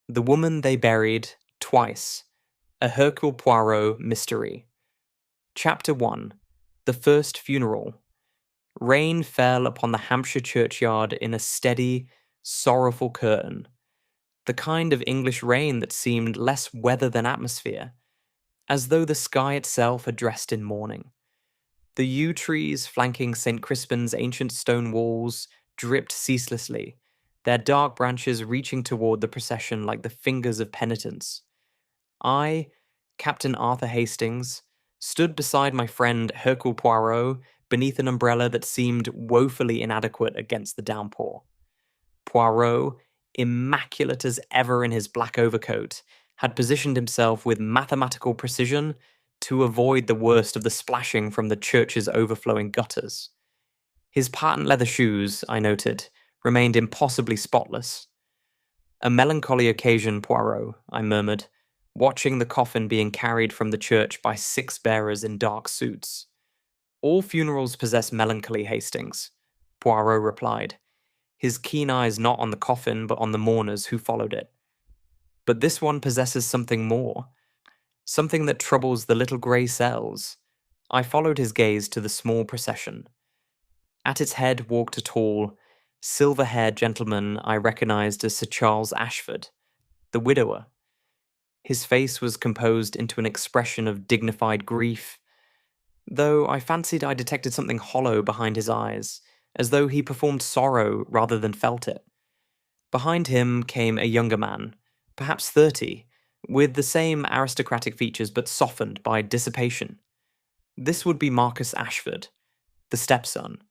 The Woman They Buried Twice, a Hercule Poirot Mystery. Chapter 1. The First Funeral. Rain fell upon the Hampshire churchyard in a steady, sorrowful curtain, the kind of English rain that seemed less weather than atmosphere, as though the sky itself had dressed in mourning. The yew trees flanking St. Crispin's ancient stone walls dripped ceaselessly, their dark branches reaching toward the procession like the fingers of penitence. I, Captain Arthur Hastings, stood beside my friend Hercule Poirot beneath an umbrella that seemed woefully inadequate against the downpour. Poirot, immaculate as ever in his black overcoat, had positioned himself with mathematical precision to avoid the worst of the splashing from the church's overflowing gutters. His patent leather shoes, I noted, remained impossibly spotless. "A melancholy occasion, Poirot," I murmured, watching the coffin being carried from the church by 6 bearers in dark suits. "All funerals possess melancholy, Hastings," Poirot replied, his keen eyes not on the coffin but on the mourners who followed it. "But this one possesses something more, something that troubles the little grey cells." I followed his gaze to the small procession. At its head walked a tall, silver-haired gentleman I recognized as Sir Charles Ashford, the widower. His face was composed into an expression of dignified grief, though I fancied I detected something hollow behind his eyes, as though he performed sorrow rather than felt it. Behind him came a younger man, perhaps 30, with the same aristocratic features but softened by dissipation. This would be Marcus Ashford, the stepson.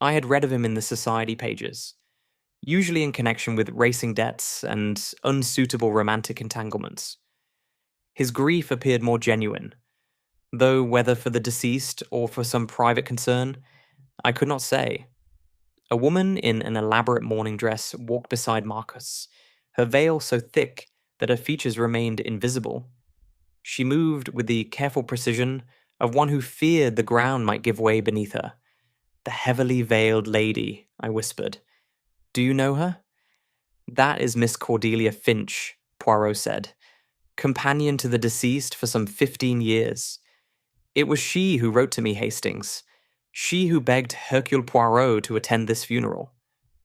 I had read of him in the society pages, usually in connection with racing debts and unsuitable romantic entanglements. His grief appeared more genuine, though whether for the deceased or for some private concern, I could not say. A woman in an elaborate mourning dress walked beside Marcus, her veil so thick that her features remained invisible. She moved with the careful precision of one who feared the ground might give way beneath her. "The heavily veiled lady," I whispered. "Do you know her?" "That is Miss Cordelia Finch," Poirot said, "companion to the deceased for some 15 years. It was she who wrote to me, Hastings. She who begged Hercule Poirot to attend this funeral."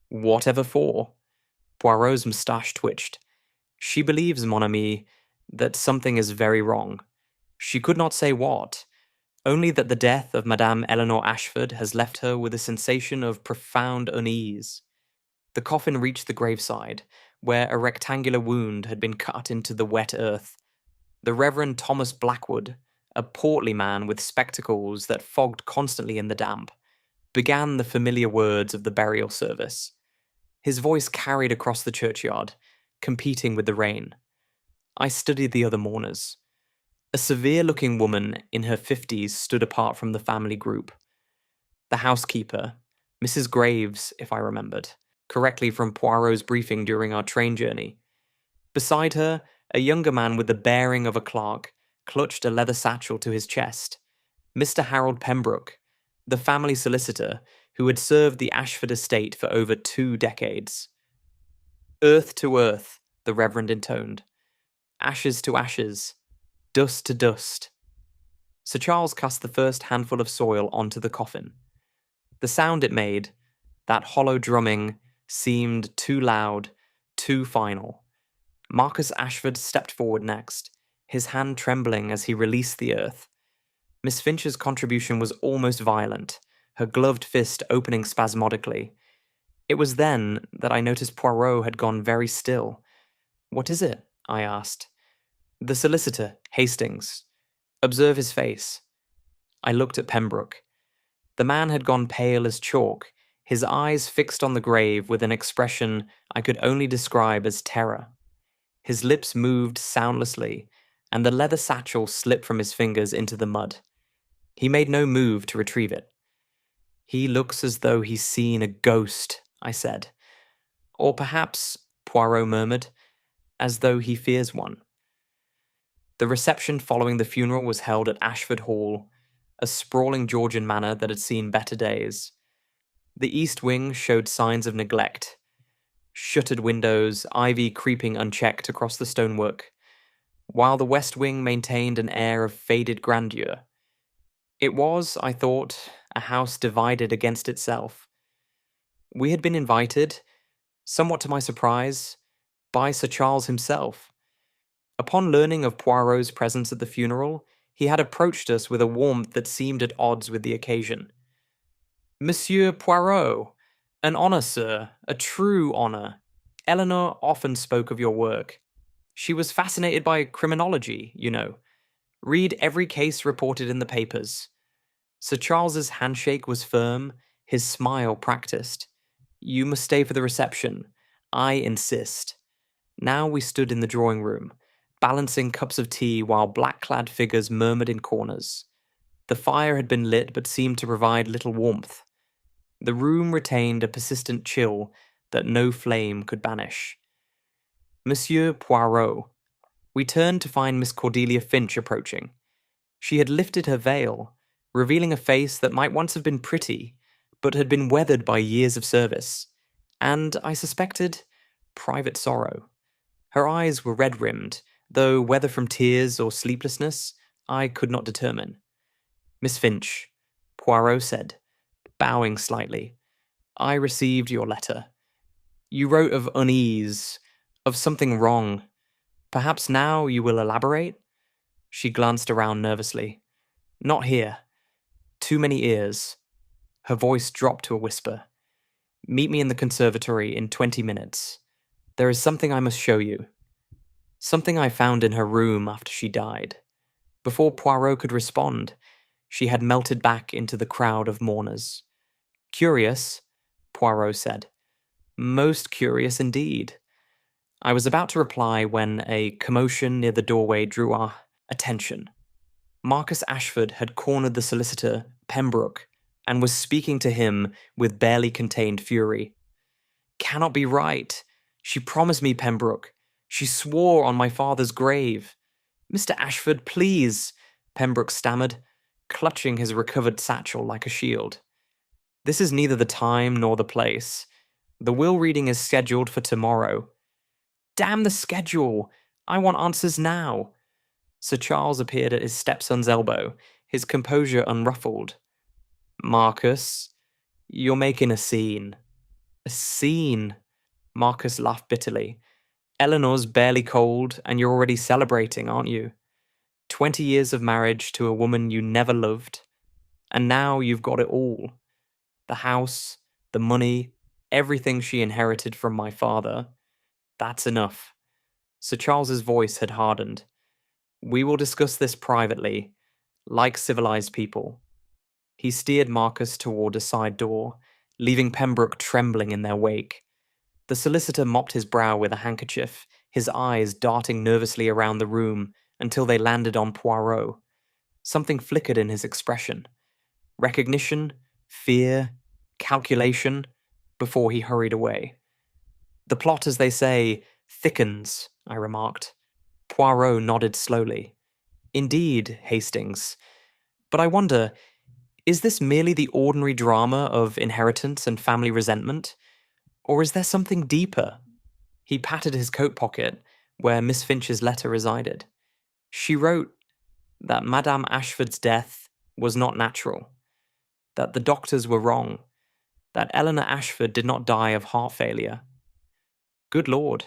"Whatever for?" Poirot's moustache twitched. "She believes, mon ami, that something is very wrong. She could not say what, only that the death of Madame Eleanor Ashford has left her with a sensation of profound unease." The coffin reached the graveside, where a rectangular wound had been cut into the wet earth. The Reverend Thomas Blackwood, a portly man with spectacles that fogged constantly in the damp, began the familiar words of the burial service. His voice carried across the churchyard, competing with the rain. I studied the other mourners. A severe-looking woman in her 50s stood apart from the family group. The housekeeper, Mrs. Graves, if I remembered correctly from Poirot's briefing during our train journey. Beside her, a younger man with the bearing of a clerk clutched a leather satchel to his chest. Mr. Harold Pembroke, the family solicitor who had served the Ashford estate for over 2 decades. "Earth to earth," the Reverend intoned. "Ashes to ashes. Dust to dust." Sir Charles cast the first handful of soil onto the coffin. The sound it made, that hollow drumming, seemed too loud, too final. Marcus Ashford stepped forward next, his hand trembling as he released the earth. Miss Finch's contribution was almost violent, her gloved fist opening spasmodically. It was then that I noticed Poirot had gone very still. "What is it?" I asked. "The solicitor, Hastings. Observe his face." I looked at Pembroke. The man had gone pale as chalk, his eyes fixed on the grave with an expression I could only describe as terror. His lips moved soundlessly, and the leather satchel slipped from his fingers into the mud. He made no move to retrieve it. "He looks as though he's seen a ghost," I said. "Or perhaps," Poirot murmured, "as though he fears one." The reception following the funeral was held at Ashford Hall, a sprawling Georgian manor that had seen better days. The east wing showed signs of neglect. shuttered windows, ivy creeping unchecked across the stonework, while the west wing maintained an air of faded grandeur. It was, I thought, a house divided against itself. We had been invited, somewhat to my surprise, by Sir Charles himself. Upon learning of Poirot's presence at the funeral, he had approached us with a warmth that seemed at odds with the occasion. Monsieur Poirot, an honour, sir, a true honour. Eleanor often spoke of your work. She was fascinated by criminology, you know. Read every case reported in the papers. Sir Charles's handshake was firm, his smile practiced. You must stay for the reception. I insist. Now we stood in the drawing room, balancing cups of tea while black-clad figures murmured in corners. The fire had been lit but seemed to provide little warmth. The room retained a persistent chill that no flame could banish. Monsieur Poirot. We turned to find Miss Cordelia Finch approaching. She had lifted her veil, revealing a face that might once have been pretty, but had been weathered by years of service, and, I suspected, private sorrow. Her eyes were red-rimmed, though whether from tears or sleeplessness, I could not determine. Miss Finch, Poirot said, bowing slightly, I received your letter. You wrote of unease, of something wrong. Perhaps now you will elaborate? She glanced around nervously. Not here. Too many ears. Her voice dropped to a whisper. Meet me in the conservatory in 20 minutes. There is something I must show you. Something I found in her room after she died. Before Poirot could respond, she had melted back into the crowd of mourners. Curious, Poirot said. Most curious indeed. I was about to reply when a commotion near the doorway drew our attention. Marcus Ashford had cornered the solicitor, Pembroke, and was speaking to him with barely contained fury. Cannot be right. She promised me Pembroke. She swore on my father's grave. Mr. Ashford, please, Pembroke stammered, clutching his recovered satchel like a shield. This is neither the time nor the place. The will reading is scheduled for tomorrow. Damn the schedule! I want answers now. Sir Charles appeared at his stepson's elbow, his composure unruffled. Marcus, you're making a scene. A scene? Marcus laughed bitterly. Eleanor's barely cold, and you're already celebrating, aren't you? 20 years of marriage to a woman you never loved. And now you've got it all. The house, the money, everything she inherited from my father. That's enough. Sir Charles's voice had hardened. We will discuss this privately, like civilized people. He steered Marcus toward a side door, leaving Pembroke trembling in their wake. The solicitor mopped his brow with a handkerchief, his eyes darting nervously around the room until they landed on Poirot. Something flickered in his expression. Recognition, fear, calculation, before he hurried away. The plot, as they say, thickens, I remarked. Poirot nodded slowly. Indeed, Hastings. But I wonder, is this merely the ordinary drama of inheritance and family resentment? Or is there something deeper? He patted his coat pocket, where Miss Finch's letter resided. She wrote that Madame Ashford's death was not natural, that the doctors were wrong, that Eleanor Ashford did not die of heart failure. Good Lord,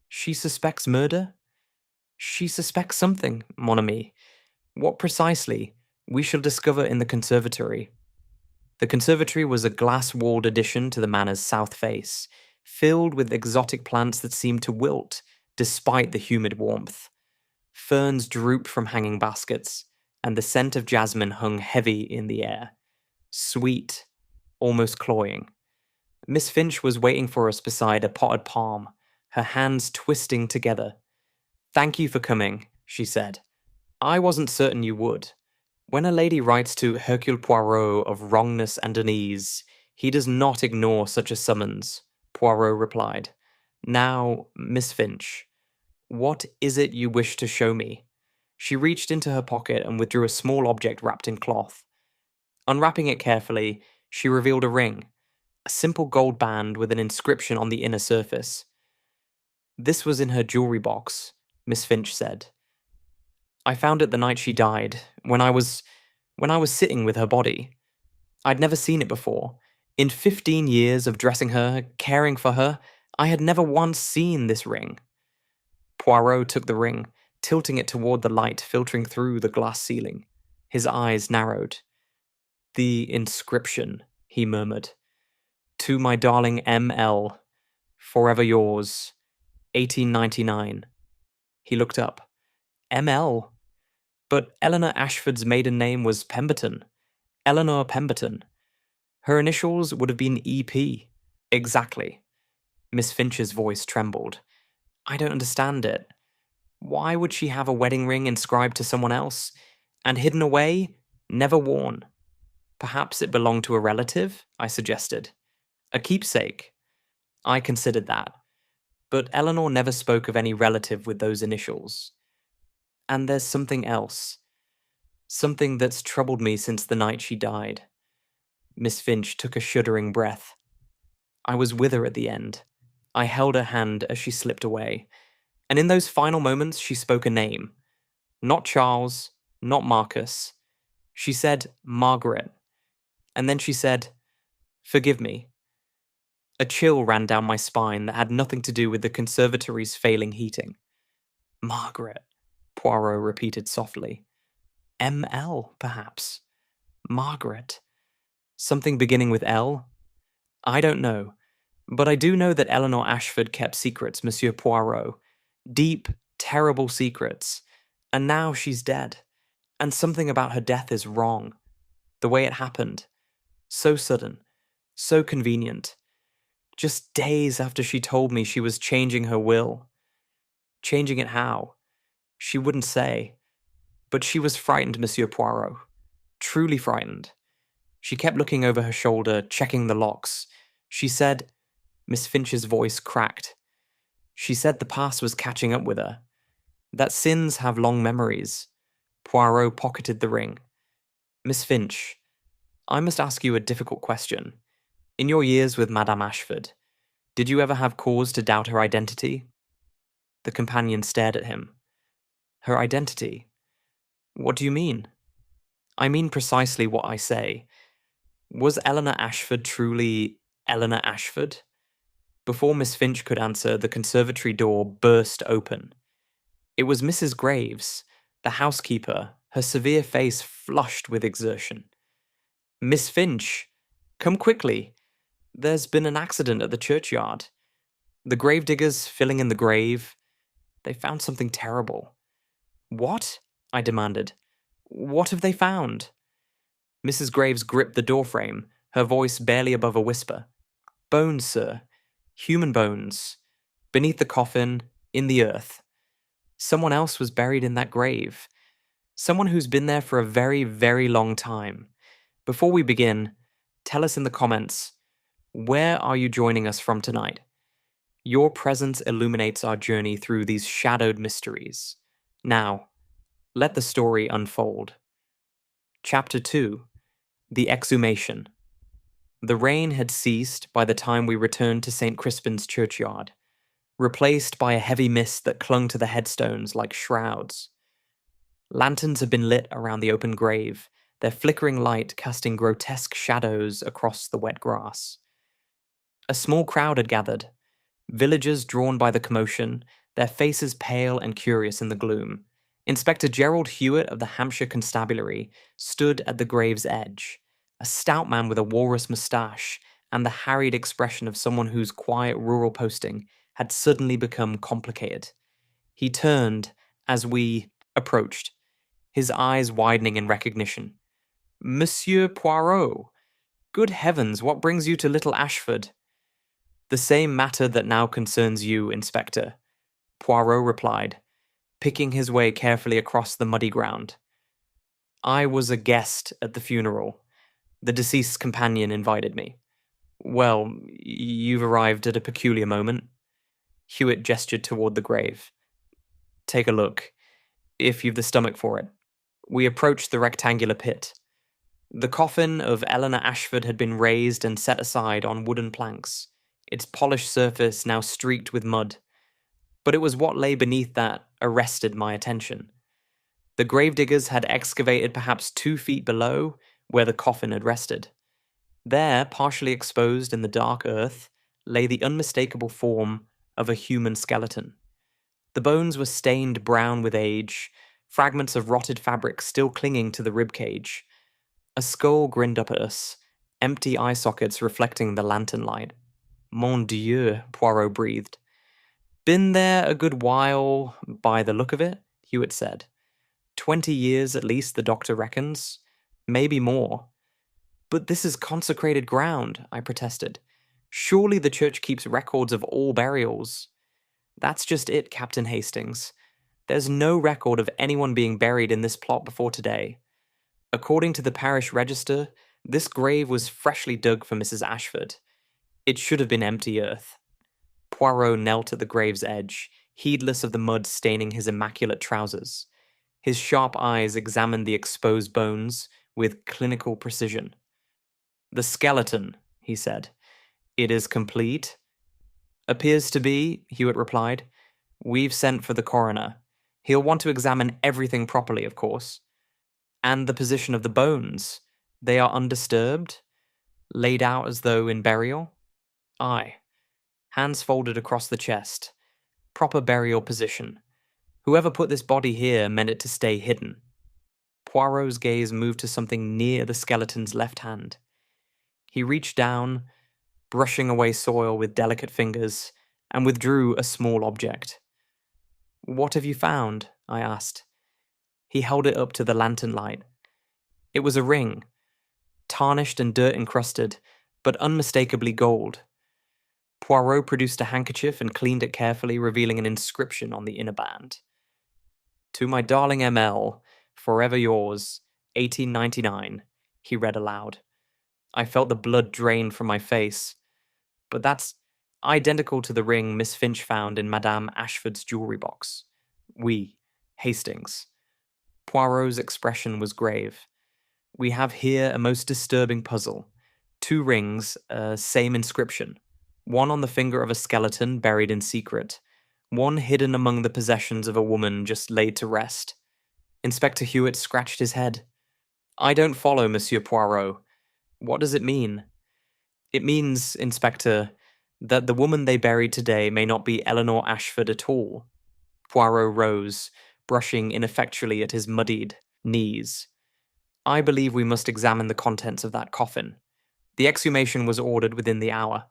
she suspects murder? She suspects something, mon ami. What precisely, we shall discover in the conservatory. The conservatory was a glass-walled addition to the manor's south face, filled with exotic plants that seemed to wilt despite the humid warmth. Ferns drooped from hanging baskets, and the scent of jasmine hung heavy in the air. Sweet, almost cloying. Miss Finch was waiting for us beside a potted palm, her hands twisting together. Thank you for coming, she said. I wasn't certain you would. When a lady writes to Hercule Poirot of wrongness and unease, he does not ignore such a summons, Poirot replied. Now, Miss Finch, what is it you wish to show me? She reached into her pocket and withdrew a small object wrapped in cloth. Unwrapping it carefully, she revealed a ring, a simple gold band with an inscription on the inner surface. This was in her jewelry box, Miss Finch said. I found it the night she died, when I was sitting with her body. I'd never seen it before. In 15 years of dressing her, caring for her, I had never once seen this ring. Poirot took the ring, tilting it toward the light filtering through the glass ceiling. His eyes narrowed. The inscription, he murmured. To my darling M.L., forever yours, 1899. He looked up. M.L.? But Eleanor Ashford's maiden name was Pemberton. Eleanor Pemberton. Her initials would have been E.P. Exactly. Miss Finch's voice trembled. I don't understand it. Why would she have a wedding ring inscribed to someone else, and hidden away, never worn? Perhaps it belonged to a relative, I suggested. A keepsake. I considered that. But Eleanor never spoke of any relative with those initials. And there's something else. Something that's troubled me since the night she died. Miss Finch took a shuddering breath. I was with her at the end. I held her hand as she slipped away. And in those final moments, she spoke a name. Not Charles, not Marcus. She said Margaret. And then she said, forgive me. A chill ran down my spine that had nothing to do with the conservatory's failing heating. Margaret, Poirot repeated softly. M.L., perhaps. Margaret. Something beginning with L? I don't know. But I do know that Eleanor Ashford kept secrets, Monsieur Poirot. Deep, terrible secrets. And now she's dead. And something about her death is wrong. The way it happened. So sudden. So convenient. Just days after she told me she was changing her will. Changing it how? She wouldn't say. But she was frightened, Monsieur Poirot. Truly frightened. She kept looking over her shoulder, checking the locks. She said... Miss Finch's voice cracked. She said the past was catching up with her. That sins have long memories. Poirot pocketed the ring. Miss Finch, I must ask you a difficult question. In your years with Madame Ashford, did you ever have cause to doubt her identity? The companion stared at him. Her identity? What do you mean? I mean precisely what I say. Was Eleanor Ashford truly Eleanor Ashford? Before Miss Finch could answer, the conservatory door burst open. It was Mrs. Graves, the housekeeper, her severe face flushed with exertion. Miss Finch, come quickly. There's been an accident at the churchyard. The gravediggers filling in the grave. They found something terrible. What? I demanded. What have they found? Mrs. Graves gripped the doorframe, her voice barely above a whisper. Bones, sir. Human bones. Beneath the coffin, in the earth. Someone else was buried in that grave. Someone who's been there for a very, very long time. Before we begin, tell us in the comments, where are you joining us from tonight? Your presence illuminates our journey through these shadowed mysteries. Now, let the story unfold. Chapter 2. The Exhumation. The rain had ceased by the time we returned to St. Crispin's churchyard, replaced by a heavy mist that clung to the headstones like shrouds. Lanterns had been lit around the open grave, their flickering light casting grotesque shadows across the wet grass. A small crowd had gathered, villagers drawn by the commotion, their faces pale and curious in the gloom. Inspector Gerald Hewitt of the Hampshire Constabulary stood at the grave's edge, a stout man with a walrus moustache and the harried expression of someone whose quiet rural posting had suddenly become complicated. He turned as we approached, his eyes widening in recognition. Monsieur Poirot! Good heavens, what brings you to Little Ashford? The same matter that now concerns you, Inspector, Poirot replied, picking his way carefully across the muddy ground. I was a guest at the funeral. The deceased's companion invited me. Well, you've arrived at a peculiar moment. Hewitt gestured toward the grave. Take a look, if you've the stomach for it. We approached the rectangular pit. The coffin of Eleanor Ashford had been raised and set aside on wooden planks, its polished surface now streaked with mud. But it was what lay beneath that arrested my attention. The gravediggers had excavated perhaps 2 feet below where the coffin had rested. There, partially exposed in the dark earth, lay the unmistakable form of a human skeleton. The bones were stained brown with age, fragments of rotted fabric still clinging to the ribcage. A skull grinned up at us, empty eye sockets reflecting the lantern light. Mon Dieu, Poirot breathed. Been there a good while, by the look of it, Hewitt said. 20 years at least, the doctor reckons. Maybe more. But this is consecrated ground, I protested. Surely the church keeps records of all burials. That's just it, Captain Hastings. There's no record of anyone being buried in this plot before today. According to the parish register, this grave was freshly dug for Mrs. Ashford. It should have been empty earth. Poirot knelt at the grave's edge, heedless of the mud staining his immaculate trousers. His sharp eyes examined the exposed bones with clinical precision. The skeleton, he said. It is complete? Appears to be, Hewitt replied. We've sent for the coroner. He'll want to examine everything properly, of course. And the position of the bones. They are undisturbed? Laid out as though in burial? Aye. Hands folded across the chest. Proper burial position. Whoever put this body here meant it to stay hidden. Poirot's gaze moved to something near the skeleton's left hand. He reached down, brushing away soil with delicate fingers, and withdrew a small object. What have you found? I asked. He held it up to the lantern light. It was a ring, tarnished and dirt-encrusted, but unmistakably gold. Poirot produced a handkerchief and cleaned it carefully, revealing an inscription on the inner band. To my darling M.L., forever yours, 1899, he read aloud. I felt the blood drain from my face. But that's identical to the ring Miss Finch found in Madame Ashford's jewellery box. We, Hastings. Poirot's expression was grave. We have here a most disturbing puzzle. 2 rings, same inscription. One on the finger of a skeleton buried in secret. One hidden among the possessions of a woman just laid to rest. Inspector Hewitt scratched his head. I don't follow, Monsieur Poirot. What does it mean? It means, Inspector, that the woman they buried today may not be Eleanor Ashford at all. Poirot rose, brushing ineffectually at his muddied knees. I believe we must examine the contents of that coffin. The exhumation was ordered within the hour.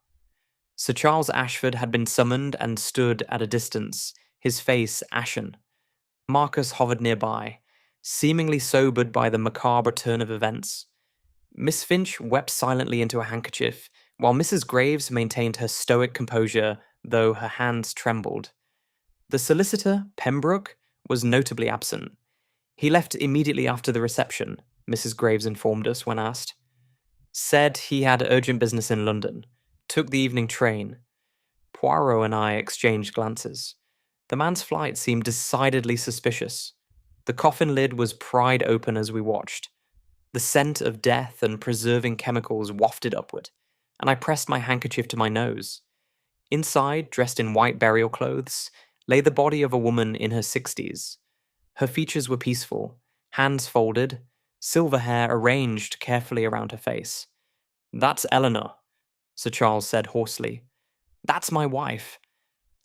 Sir Charles Ashford had been summoned and stood at a distance, his face ashen. Marcus hovered nearby, seemingly sobered by the macabre turn of events. Miss Finch wept silently into a handkerchief, while Mrs. Graves maintained her stoic composure, though her hands trembled. The solicitor, Pembroke, was notably absent. He left immediately after the reception, Mrs. Graves informed us when asked. Said he had urgent business in London. Took the evening train. Poirot and I exchanged glances. The man's flight seemed decidedly suspicious. The coffin lid was pried open as we watched. The scent of death and preserving chemicals wafted upward, and I pressed my handkerchief to my nose. Inside, dressed in white burial clothes, lay the body of a woman in her 60s. Her features were peaceful, hands folded, silver hair arranged carefully around her face. That's Eleanor, Sir Charles said hoarsely. That's my wife.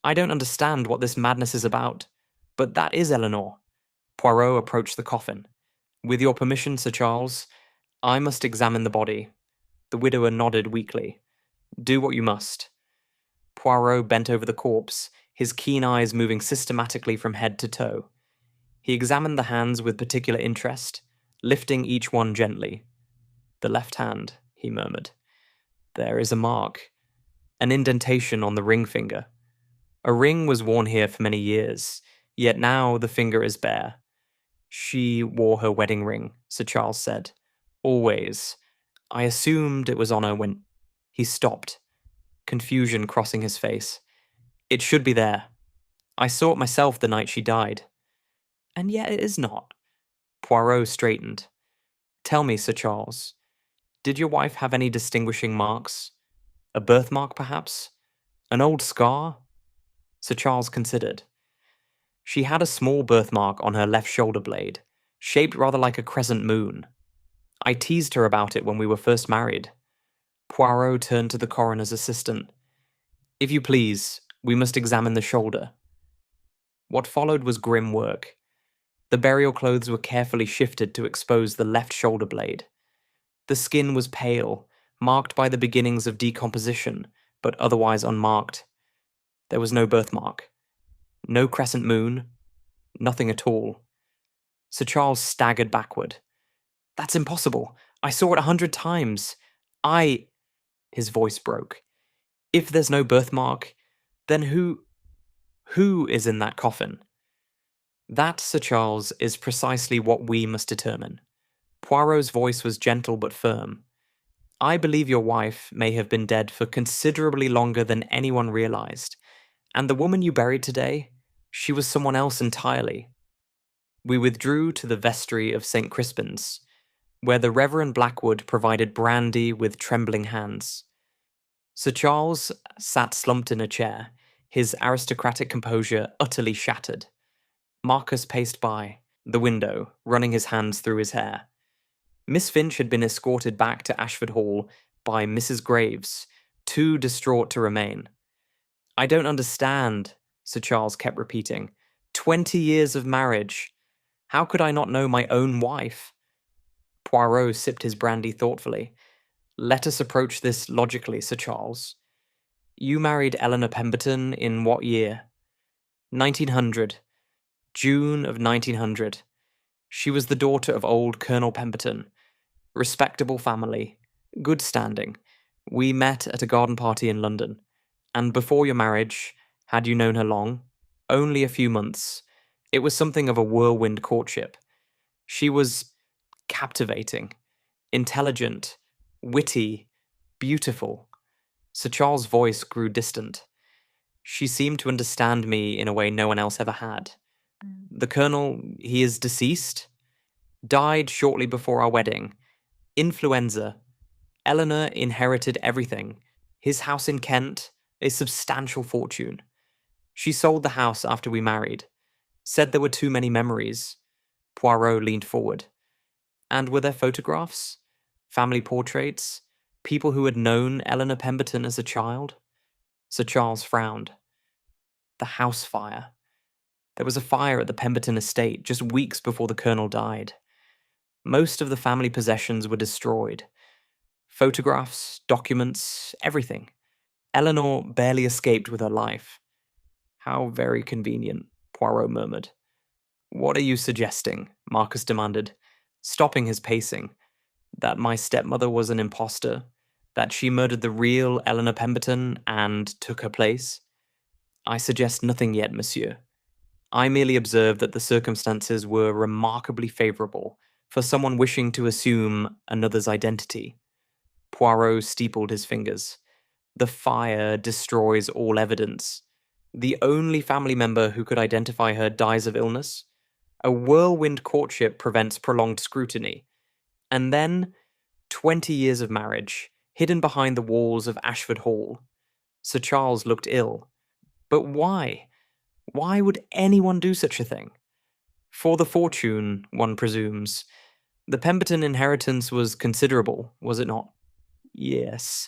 I don't understand what this madness is about, but that is Eleanor. Poirot approached the coffin. With your permission, Sir Charles, I must examine the body. The widower nodded weakly. Do what you must. Poirot bent over the corpse, his keen eyes moving systematically from head to toe. He examined the hands with particular interest, lifting each one gently. The left hand, he murmured. There is a mark. An indentation on the ring finger. A ring was worn here for many years, yet now the finger is bare. She wore her wedding ring, Sir Charles said. Always. I assumed it was on her when... He stopped, confusion crossing his face. It should be there. I saw it myself the night she died. And yet it is not. Poirot straightened. Tell me, Sir Charles, did your wife have any distinguishing marks? A birthmark, perhaps? An old scar? Sir Charles considered. She had a small birthmark on her left shoulder blade, shaped rather like a crescent moon. I teased her about it when we were first married. Poirot turned to the coroner's assistant. If you please, we must examine the shoulder. What followed was grim work. The burial clothes were carefully shifted to expose the left shoulder blade. The skin was pale, marked by the beginnings of decomposition, but otherwise unmarked. There was no birthmark. No crescent moon. Nothing at all. Sir Charles staggered backward. That's impossible. I saw it 100 times. His voice broke. If there's no birthmark, then who is in that coffin? That, Sir Charles, is precisely what we must determine. Poirot's voice was gentle but firm. I believe your wife may have been dead for considerably longer than anyone realized, and the woman you buried today, she was someone else entirely. We withdrew to the vestry of St. Crispin's, where the Reverend Blackwood provided brandy with trembling hands. Sir Charles sat slumped in a chair, his aristocratic composure utterly shattered. Marcus paced by the window, running his hands through his hair. Miss Finch had been escorted back to Ashford Hall by Mrs. Graves, too distraught to remain. I don't understand, Sir Charles kept repeating. 20 years of marriage. How could I not know my own wife? Poirot sipped his brandy thoughtfully. Let us approach this logically, Sir Charles. You married Eleanor Pemberton in what year? 1900. June of 1900. She was the daughter of old Colonel Pemberton. Respectable family. Good standing. We met at a garden party in London. And before your marriage, had you known her long? Only a few months. It was something of a whirlwind courtship. She was captivating, intelligent, witty, beautiful. Sir Charles' voice grew distant. She seemed to understand me in a way no one else ever had. The Colonel, he is deceased? Died shortly before our wedding. Influenza. Eleanor inherited everything. His house in Kent, a substantial fortune. She sold the house after we married. Said there were too many memories. Poirot leaned forward. And were there photographs? Family portraits? People who had known Eleanor Pemberton as a child? Sir Charles frowned. The house fire. There was a fire at the Pemberton estate just weeks before the Colonel died. Most of the family possessions were destroyed. Photographs, documents, everything. Eleanor barely escaped with her life. How very convenient, Poirot murmured. What are you suggesting? Marcus demanded, stopping his pacing. That my stepmother was an impostor? That she murdered the real Eleanor Pemberton and took her place? I suggest nothing yet, monsieur. I merely observed that the circumstances were remarkably favourable for someone wishing to assume another's identity. Poirot steepled his fingers. The fire destroys all evidence. The only family member who could identify her dies of illness. A whirlwind courtship prevents prolonged scrutiny. And then, 20 years of marriage, hidden behind the walls of Ashford Hall. Sir Charles looked ill. But why? Why would anyone do such a thing? For the fortune, one presumes. The Pemberton inheritance was considerable, was it not? Yes.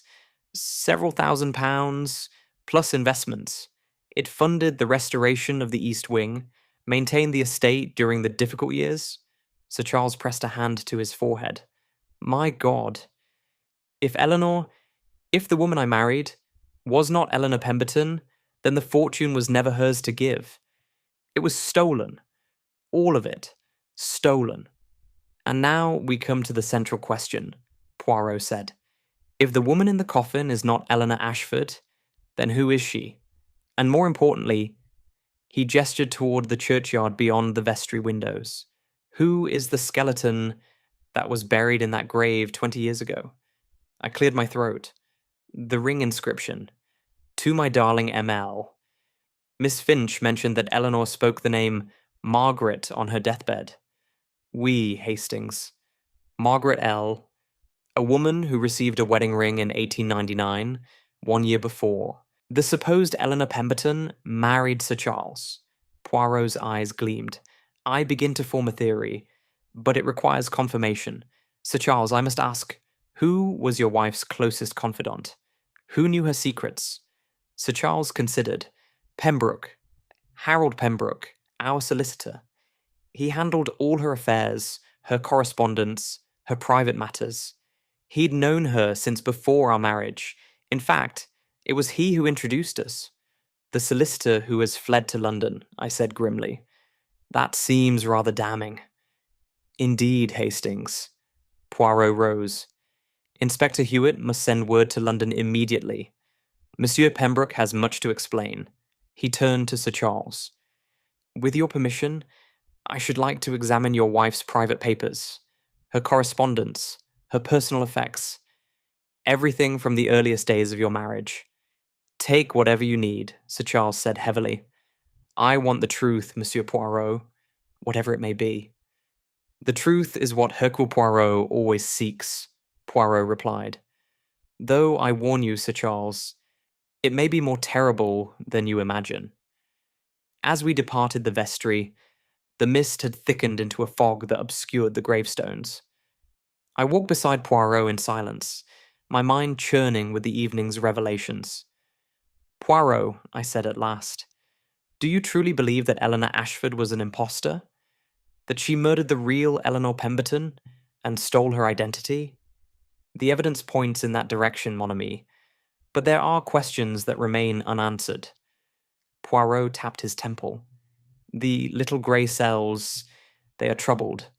Several £1,000s, plus investments. It funded the restoration of the East Wing, maintained the estate during the difficult years. Sir Charles pressed a hand to his forehead. My God. If the woman I married, was not Eleanor Pemberton, then the fortune was never hers to give. It was stolen. All of it. Stolen. And now we come to the central question, Poirot said. If the woman in the coffin is not Eleanor Ashford, then who is she? And more importantly, he gestured toward the churchyard beyond the vestry windows. Who is the skeleton that was buried in that grave 20 years ago? I cleared my throat. The ring inscription. To my darling ML. Miss Finch mentioned that Eleanor spoke the name Margaret on her deathbed. Oui, Hastings. Margaret L., a woman who received a wedding ring in 1899, 1 year before. The supposed Eleanor Pemberton married Sir Charles. Poirot's eyes gleamed. I begin to form a theory, but it requires confirmation. Sir Charles, I must ask, who was your wife's closest confidant? Who knew her secrets? Sir Charles considered. Pembroke. Harold Pembroke, our solicitor. He handled all her affairs, her correspondence, her private matters. He'd known her since before our marriage. In fact, it was he who introduced us. The solicitor who has fled to London, I said grimly. That seems rather damning. Indeed, Hastings. Poirot rose. Inspector Hewitt must send word to London immediately. Monsieur Pembroke has much to explain. He turned to Sir Charles. With your permission, I should like to examine your wife's private papers, her correspondence, her personal effects, everything from the earliest days of your marriage. Take whatever you need, Sir Charles said heavily. I want the truth, Monsieur Poirot, whatever it may be. The truth is what Hercule Poirot always seeks, Poirot replied. Though I warn you, Sir Charles, it may be more terrible than you imagine. As we departed the vestry, the mist had thickened into a fog that obscured the gravestones. I walked beside Poirot in silence, my mind churning with the evening's revelations. Poirot, I said at last, do you truly believe that Eleanor Ashford was an impostor? That she murdered the real Eleanor Pemberton and stole her identity? The evidence points in that direction, mon ami, but there are questions that remain unanswered. Poirot tapped his temple. The little grey cells, they are troubled.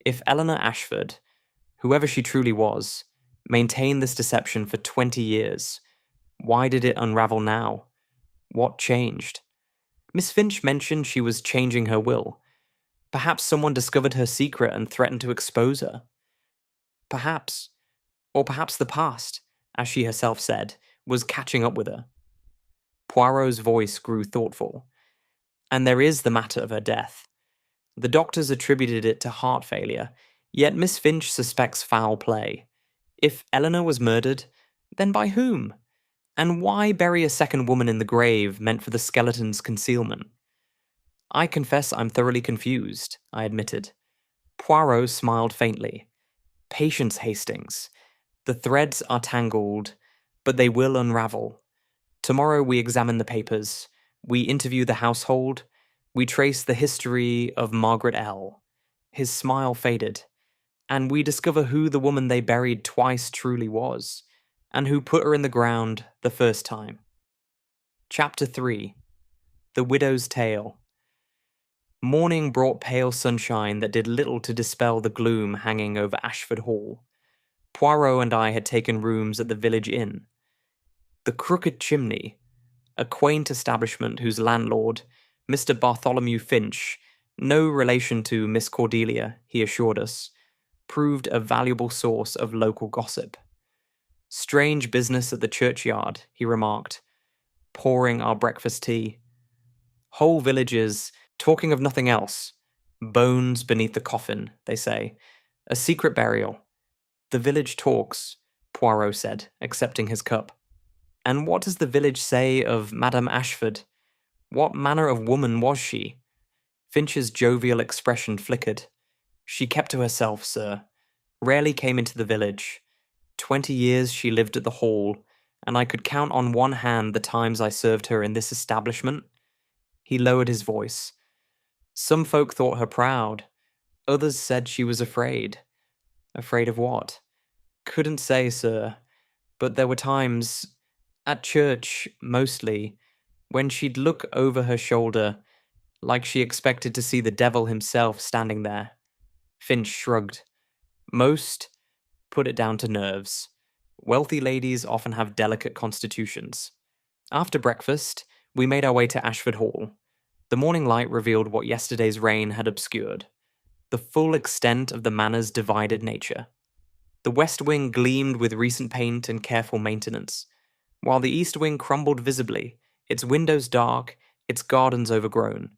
If Eleanor Ashford, whoever she truly was, maintained this deception for 20 years, why did it unravel now? What changed? Miss Finch mentioned she was changing her will. Perhaps someone discovered her secret and threatened to expose her. Perhaps, or perhaps the past, as she herself said, was catching up with her. Poirot's voice grew thoughtful. And there is the matter of her death. The doctors attributed it to heart failure, yet Miss Finch suspects foul play. If Eleanor was murdered, then by whom? And why bury a second woman in the grave meant for the skeleton's concealment? I confess I'm thoroughly confused, I admitted. Poirot smiled faintly. Patience, Hastings. The threads are tangled, but they will unravel. Tomorrow we examine the papers. We interview the household. We trace the history of Margaret L. His smile faded. And we discover who the woman they buried twice truly was, and who put her in the ground the first time. Chapter 3. The Widow's Tale. Morning brought pale sunshine that did little to dispel the gloom hanging over Ashford Hall. Poirot and I had taken rooms at the village inn. The Crooked Chimney, a quaint establishment whose landlord, Mr. Bartholomew Finch, no relation to Miss Cordelia, he assured us, proved a valuable source of local gossip. Strange business at the churchyard, he remarked, pouring our breakfast tea. Whole villages, talking of nothing else. Bones beneath the coffin, they say. A secret burial. The village talks, Poirot said, accepting his cup. And what does the village say of Madame Ashford? What manner of woman was she? Finch's jovial expression flickered. She kept to herself, sir. Rarely came into the village. 20 years she lived at the Hall, and I could count on one hand the times I served her in this establishment. He lowered his voice. Some folk thought her proud. Others said she was afraid. Afraid of what? Couldn't say, sir. But there were times, at church mostly, when she'd look over her shoulder, like she expected to see the devil himself standing there. Finch shrugged. Most put it down to nerves. Wealthy ladies often have delicate constitutions. After breakfast, we made our way to Ashford Hall. The morning light revealed what yesterday's rain had obscured. The full extent of the manor's divided nature. The west wing gleamed with recent paint and careful maintenance, while the east wing crumbled visibly, its windows dark, its gardens overgrown.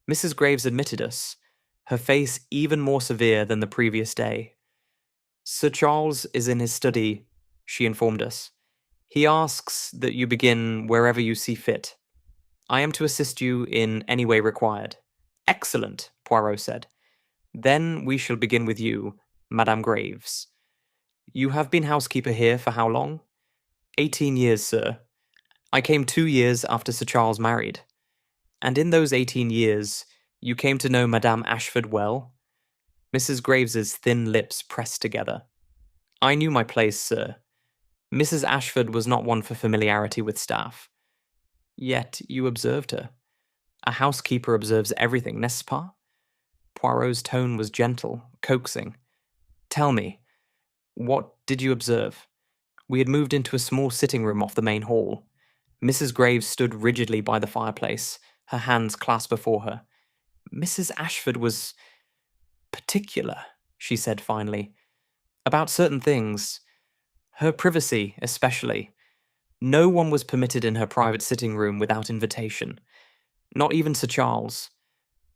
Mrs. Graves admitted us, her face even more severe than the previous day. Sir Charles is in his study, she informed us. He asks that you begin wherever you see fit. I am to assist you in any way required. Excellent, Poirot said. Then we shall begin with you, Madame Graves. You have been housekeeper here for how long? 18 years, sir. I came 2 years after Sir Charles married. And in those 18 years, you came to know Madame Ashford well? Mrs. Graves's thin lips pressed together. I knew my place, sir. Mrs. Ashford was not one for familiarity with staff. Yet you observed her. A housekeeper observes everything, n'est-ce pas? Poirot's tone was gentle, coaxing. Tell me, what did you observe? We had moved into a small sitting room off the main hall. Mrs. Graves stood rigidly by the fireplace, her hands clasped before her. Mrs. Ashford was particular, she said finally, about certain things. Her privacy, especially. No one was permitted in her private sitting room without invitation. Not even Sir Charles.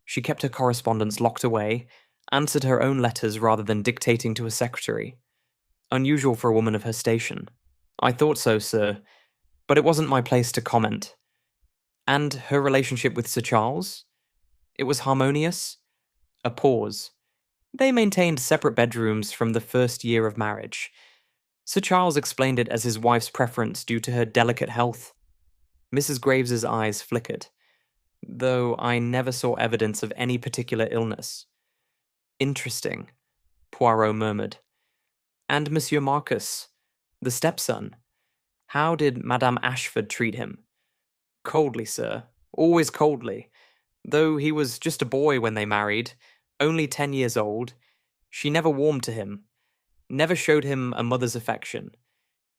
She kept her correspondence locked away, answered her own letters rather than dictating to a secretary. Unusual for a woman of her station. I thought so, sir, but it wasn't my place to comment. And her relationship with Sir Charles? It was harmonious? A pause. They maintained separate bedrooms from the first year of marriage. Sir Charles explained it as his wife's preference due to her delicate health. Mrs. Graves's eyes flickered, though I never saw evidence of any particular illness. Interesting, Poirot murmured. And Monsieur Marcus, the stepson, how did Madame Ashford treat him? Coldly, sir, always coldly. Though he was just a boy when they married, only 10 years old, she never warmed to him, never showed him a mother's affection.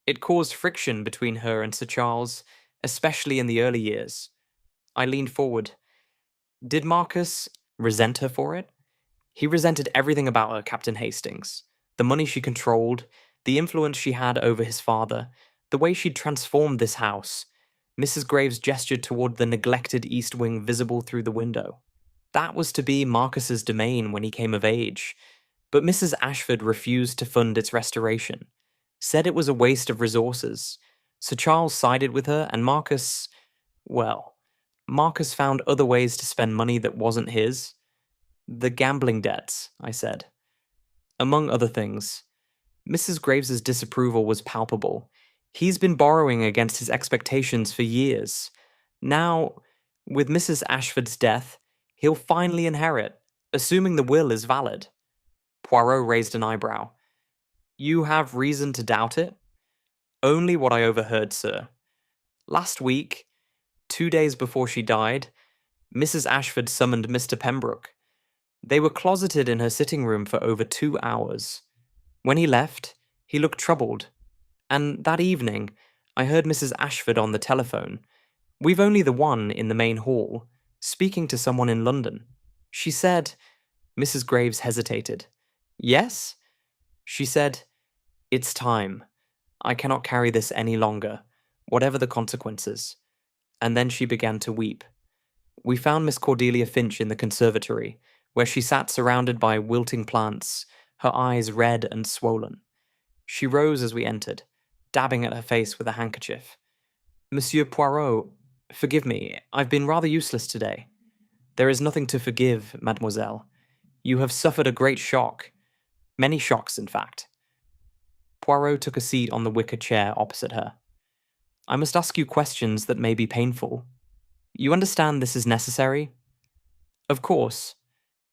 It caused friction between her and Sir Charles, especially in the early years. I leaned forward. Did Marcus resent her for it? He resented everything about her, Captain Hastings. The money she controlled, the influence she had over his father, the way she'd transformed this house. Mrs. Graves gestured toward the neglected east wing visible through the window. That was to be Marcus's domain when he came of age, but Mrs. Ashford refused to fund its restoration, said it was a waste of resources. Sir Charles sided with her, and Marcus found other ways to spend money that wasn't his. The gambling debts, I said. Among other things. Mrs. Graves's disapproval was palpable. He's been borrowing against his expectations for years. Now, with Mrs. Ashford's death, he'll finally inherit, assuming the will is valid. Poirot raised an eyebrow. You have reason to doubt it? Only what I overheard, sir. Last week, 2 days before she died, Mrs. Ashford summoned Mr. Pembroke. They were closeted in her sitting room for over 2 hours. When he left, he looked troubled. And that evening, I heard Mrs. Ashford on the telephone. We've only the one in the main hall, speaking to someone in London. She said... Mrs. Graves hesitated. Yes? She said, it's time. I cannot carry this any longer, whatever the consequences. And then she began to weep. We found Miss Cordelia Finch in the conservatory, where she sat surrounded by wilting plants, her eyes red and swollen. She rose as we entered, dabbing at her face with a handkerchief. Monsieur Poirot, forgive me, I've been rather useless today. There is nothing to forgive, mademoiselle. You have suffered a great shock. Many shocks, in fact. Poirot took a seat on the wicker chair opposite her. I must ask you questions that may be painful. You understand this is necessary? Of course.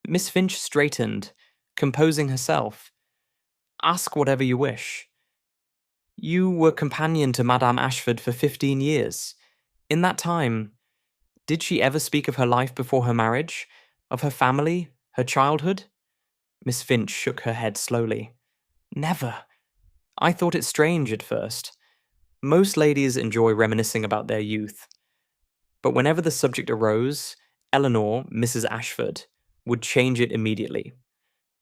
Miss Finch straightened, composing herself. Ask whatever you wish. You were companion to Madame Ashford for 15 years. In that time, did she ever speak of her life before her marriage? Of her family? Her childhood? Miss Finch shook her head slowly. Never. I thought it strange at first. Most ladies enjoy reminiscing about their youth. But whenever the subject arose, Eleanor, Mrs. Ashford, would change it immediately.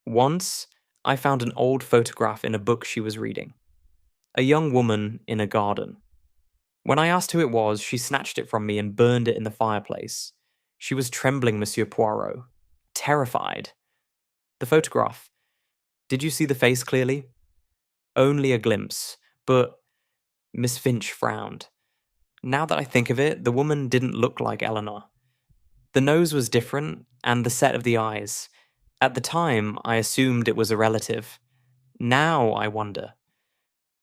Once, I found an old photograph in a book she was reading. A young woman in a garden. When I asked who it was, she snatched it from me and burned it in the fireplace. She was trembling, Monsieur Poirot. Terrified. The photograph. Did you see the face clearly? Only a glimpse, but Miss Finch frowned. Now that I think of it, the woman didn't look like Eleanor. The nose was different, and the set of the eyes. At the time, I assumed it was a relative. Now I wonder.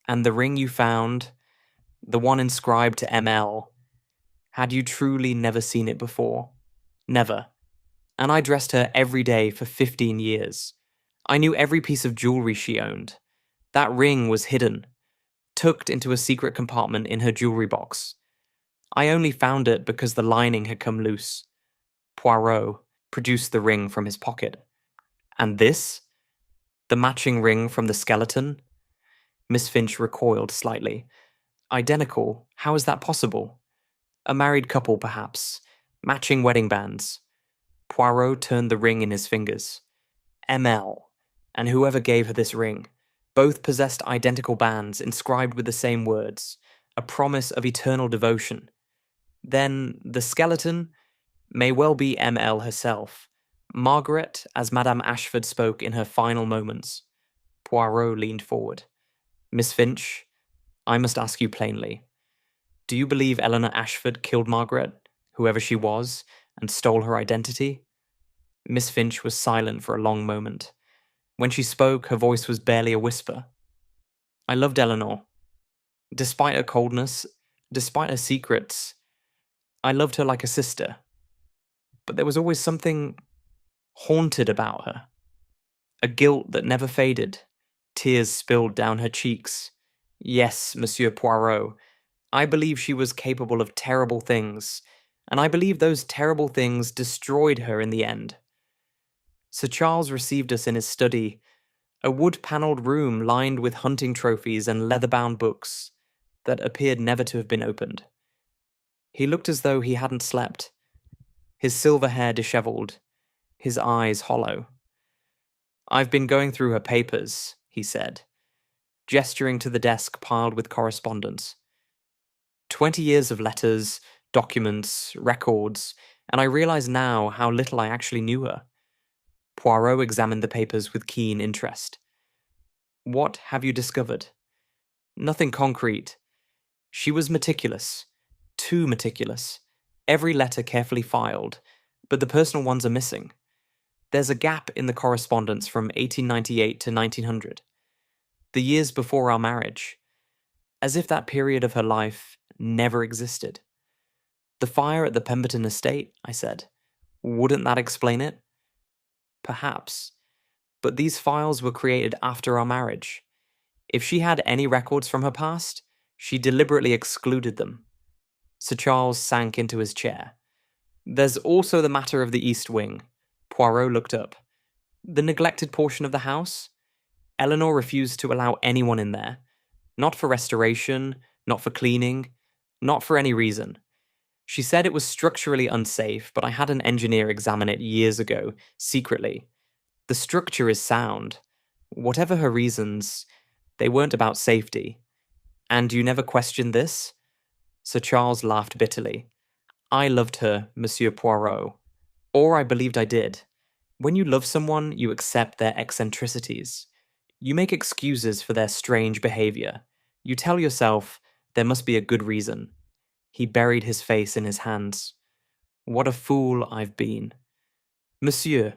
And the ring you found, the one inscribed to ML, had you truly never seen it before? Never. And I dressed her every day for 15 years. I knew every piece of jewelry she owned. That ring was hidden, tucked into a secret compartment in her jewelry box. I only found it because the lining had come loose. Poirot produced the ring from his pocket. And this? The matching ring from the skeleton? Miss Finch recoiled slightly. Identical? How is that possible? A married couple, perhaps. Matching wedding bands. Poirot turned the ring in his fingers. ML, and whoever gave her this ring, both possessed identical bands inscribed with the same words, a promise of eternal devotion. Then the skeleton may well be ML herself, Margaret, as Madame Ashford spoke in her final moments. Poirot leaned forward. Miss Finch, I must ask you plainly. Do you believe Eleanor Ashford killed Margaret, whoever she was, and stole her identity? Miss Finch was silent for a long moment. When she spoke, her voice was barely a whisper. I loved Eleanor. Despite her coldness, despite her secrets, I loved her like a sister. But there was always something haunted about her. A guilt that never faded. Tears spilled down her cheeks. Yes, Monsieur Poirot, I believe she was capable of terrible things, and I believe those terrible things destroyed her in the end. Sir Charles received us in his study, a wood-panelled room lined with hunting trophies and leather-bound books that appeared never to have been opened. He looked as though he hadn't slept, his silver hair dishevelled, his eyes hollow. I've been going through her papers, he said, gesturing to the desk piled with correspondence. 20 years of letters, documents, records, and I realize now how little I actually knew her. Poirot examined the papers with keen interest. What have you discovered? Nothing concrete. She was meticulous. Too meticulous. Every letter carefully filed, but the personal ones are missing. There's a gap in the correspondence from 1898 to 1900. The years before our marriage. As if that period of her life never existed. The fire at the Pemberton estate, I said. Wouldn't that explain it? Perhaps. But these files were created after our marriage. If she had any records from her past, she deliberately excluded them. Sir Charles sank into his chair. There's also the matter of the East Wing. Poirot looked up. The neglected portion of the house? Eleanor refused to allow anyone in there. Not for restoration, not for cleaning, not for any reason. She said it was structurally unsafe, but I had an engineer examine it years ago, secretly. The structure is sound. Whatever her reasons, they weren't about safety. And you never questioned this? Sir Charles laughed bitterly. I loved her, Monsieur Poirot. Or I believed I did. When you love someone, you accept their eccentricities. You make excuses for their strange behavior. You tell yourself, there must be a good reason. He buried his face in his hands. What a fool I've been. Monsieur,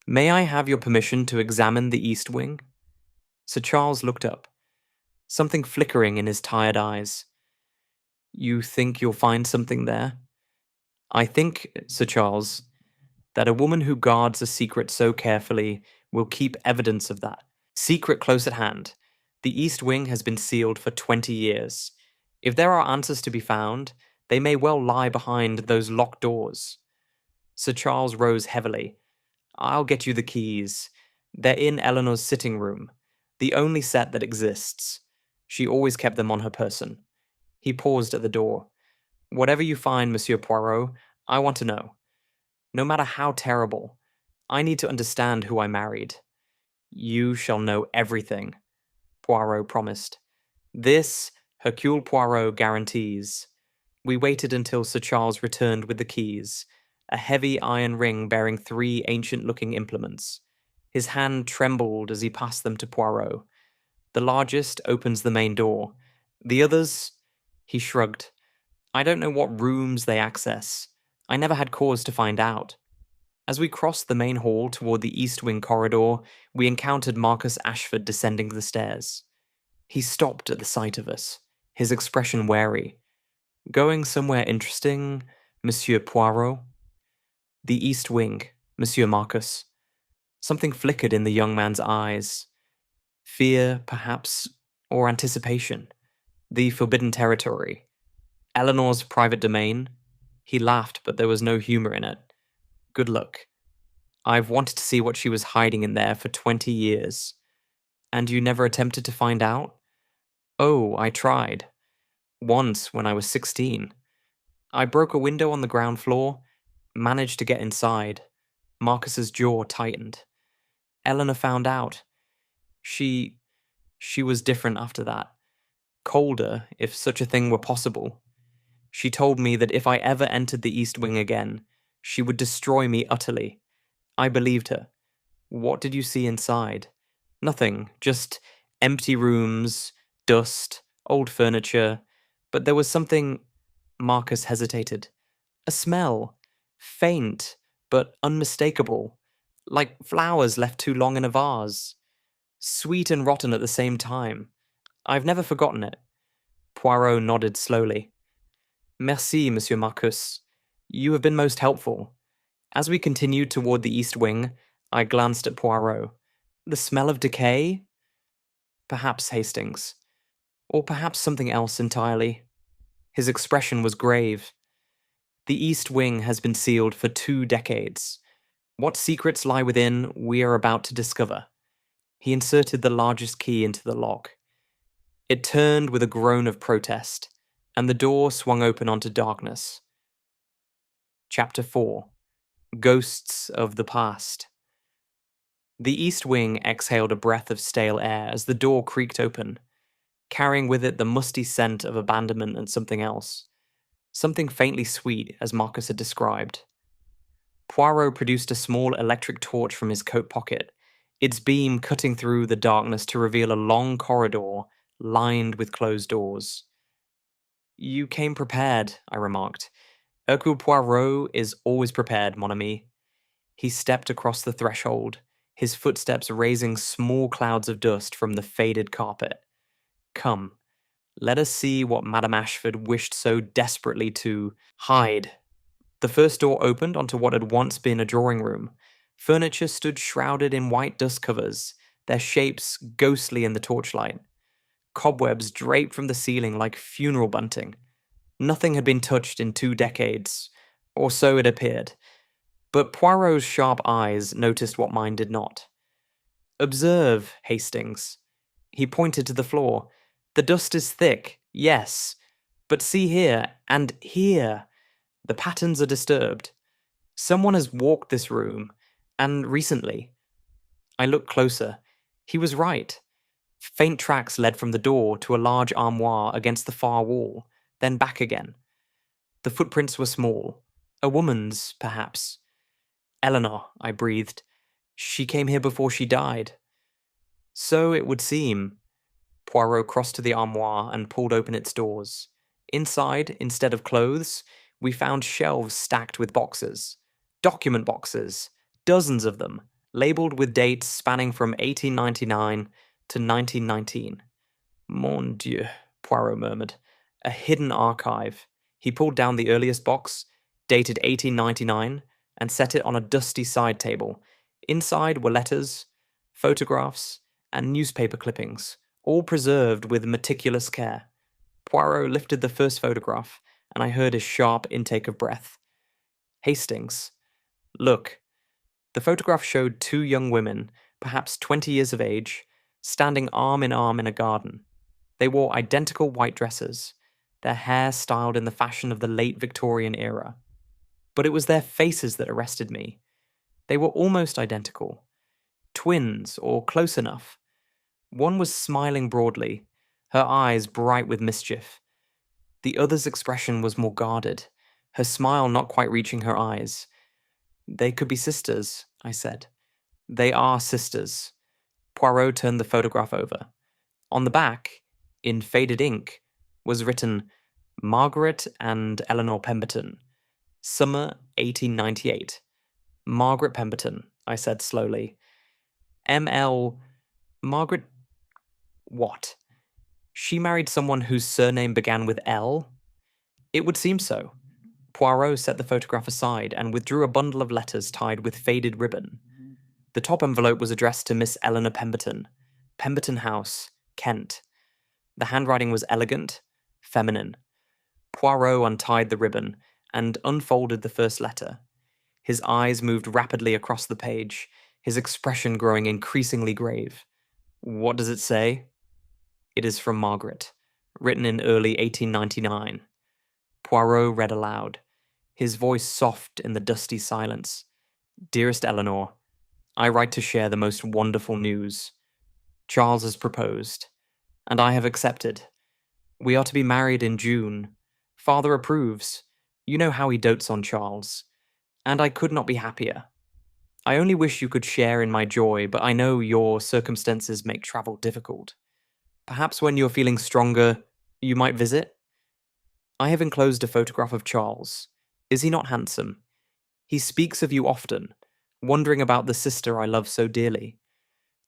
may I have your permission to examine the East Wing? Sir Charles looked up, something flickering in his tired eyes. You think you'll find something there? I think, Sir Charles, that a woman who guards a secret so carefully will keep evidence of that. Secret close at hand. The East Wing has been sealed for 20 years. If there are answers to be found, they may well lie behind those locked doors. Sir Charles rose heavily. I'll get you the keys. They're in Eleanor's sitting room, the only set that exists. She always kept them on her person. He paused at the door. Whatever you find, Monsieur Poirot, I want to know. No matter how terrible, I need to understand who I married. You shall know everything, Poirot promised. This Hercule Poirot guarantees. We waited until Sir Charles returned with the keys, a heavy iron ring bearing 3 ancient-looking implements. His hand trembled as he passed them to Poirot. The largest opens the main door. The others, he shrugged. I don't know what rooms they access. I never had cause to find out. As we crossed the main hall toward the east wing corridor, we encountered Marcus Ashford descending the stairs. He stopped at the sight of us, his expression wary. Going somewhere interesting, Monsieur Poirot? The east wing, Monsieur Marcus. Something flickered in the young man's eyes. Fear, perhaps, or anticipation. The forbidden territory. Eleanor's private domain. He laughed, but there was no humor in it. Good luck. I've wanted to see what she was hiding in there for 20 years. And you never attempted to find out? Oh, I tried. Once, when I was 16. I broke a window on the ground floor, managed to get inside. Marcus's jaw tightened. Eleanor found out. She was different after that. Colder, if such a thing were possible. She told me that if I ever entered the East Wing again, she would destroy me utterly. I believed her. What did you see inside? Nothing, just empty rooms, dust, old furniture. But there was something. Marcus hesitated. A smell. Faint, but unmistakable. Like flowers left too long in a vase. Sweet and rotten at the same time. I've never forgotten it. Poirot nodded slowly. Merci, Monsieur Marcus. You have been most helpful. As we continued toward the east wing, I glanced at Poirot. The smell of decay? Perhaps Hastings. Or perhaps something else entirely. His expression was grave. The east wing has been sealed for 2 decades. What secrets lie within, we are about to discover. He inserted the largest key into the lock. It turned with a groan of protest, and the door swung open onto darkness. Chapter 4. Ghosts of the Past. The east wing exhaled a breath of stale air as the door creaked open, carrying with it the musty scent of abandonment and something else. Something faintly sweet, as Marcus had described. Poirot produced a small electric torch from his coat pocket, its beam cutting through the darkness to reveal a long corridor lined with closed doors. You came prepared, I remarked. Hercule Poirot is always prepared, mon ami. He stepped across the threshold, his footsteps raising small clouds of dust from the faded carpet. Come, let us see what Madame Ashford wished so desperately to hide. The first door opened onto what had once been a drawing room. Furniture stood shrouded in white dust covers, their shapes ghostly in the torchlight. Cobwebs draped from the ceiling like funeral bunting. Nothing had been touched in 2 decades, or so it appeared. But Poirot's sharp eyes noticed what mine did not. Observe, Hastings. He pointed to the floor. The dust is thick, yes, but see here, and here. The patterns are disturbed. Someone has walked this room, and recently. I looked closer. He was right. Faint tracks led from the door to a large armoire against the far wall, then back again. The footprints were small. A woman's, perhaps. Eleanor, I breathed. She came here before she died. So it would seem. Poirot crossed to the armoire and pulled open its doors. Inside, instead of clothes, we found shelves stacked with boxes. Document boxes. Dozens of them, labeled with dates spanning from 1899 to 1919. Mon Dieu, Poirot murmured. A hidden archive. He pulled down the earliest box, dated 1899, and set it on a dusty side table. Inside were letters, photographs, and newspaper clippings, all preserved with meticulous care. Poirot lifted the first photograph, and I heard his sharp intake of breath. Hastings. Look. The photograph showed 2 young women, perhaps 20 years of age, standing arm in arm in a garden. They wore identical white dresses, their hair styled in the fashion of the late Victorian era. But it was their faces that arrested me. They were almost identical. Twins, or close enough. One was smiling broadly, her eyes bright with mischief. The other's expression was more guarded, her smile not quite reaching her eyes. They could be sisters, I said. They are sisters. Poirot turned the photograph over. On the back, in faded ink, was written Margaret and Eleanor Pemberton, summer 1898. Margaret Pemberton, I said slowly. M.L. Margaret. What? She married someone whose surname began with L? It would seem so. Poirot set the photograph aside and withdrew a bundle of letters tied with faded ribbon. The top envelope was addressed to Miss Eleanor Pemberton, Pemberton House, Kent. The handwriting was elegant, feminine. Poirot untied the ribbon and unfolded the first letter. His eyes moved rapidly across the page, his expression growing increasingly grave. What does it say? It is from Margaret, written in early 1899. Poirot read aloud, his voice soft in the dusty silence. Dearest Eleanor, I write to share the most wonderful news. Charles has proposed, and I have accepted. We are to be married in June. Father approves. You know how he dotes on Charles. And I could not be happier. I only wish you could share in my joy, but I know your circumstances make travel difficult. Perhaps when you're feeling stronger, you might visit? I have enclosed a photograph of Charles. Is he not handsome? He speaks of you often, wondering about the sister I love so dearly.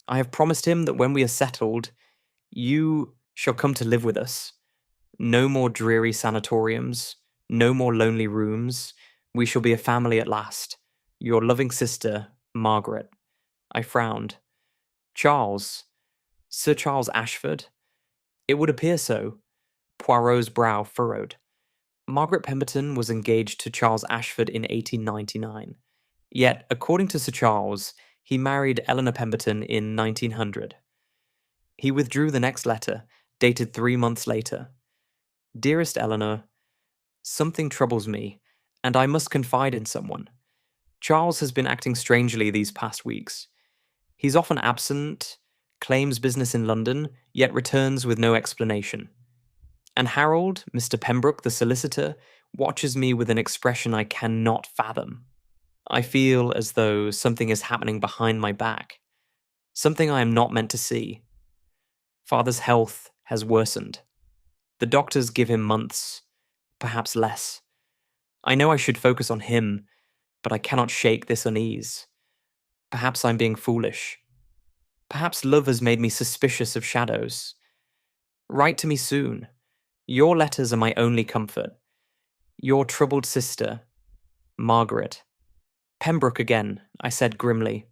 I have promised him that when we are settled, you shall come to live with us. No more dreary sanatoriums, no more lonely rooms. We shall be a family at last. Your loving sister, Margaret. I frowned. Charles? Sir Charles Ashford? It would appear so. Poirot's brow furrowed. Margaret Pemberton was engaged to Charles Ashford in 1899. Yet, according to Sir Charles, he married Eleanor Pemberton in 1900. He withdrew the next letter, dated 3 months later. Dearest Eleanor, something troubles me, and I must confide in someone. Charles has been acting strangely these past weeks. He's often absent, claims business in London, yet returns with no explanation. And Harold, Mr. Pembroke, the solicitor, watches me with an expression I cannot fathom. I feel as though something is happening behind my back, something I am not meant to see. Father's health has worsened. The doctors give him months, perhaps less. I know I should focus on him, but I cannot shake this unease. Perhaps I'm being foolish. Perhaps love has made me suspicious of shadows. Write to me soon. Your letters are my only comfort. Your troubled sister, Margaret. Pembroke again, I said grimly.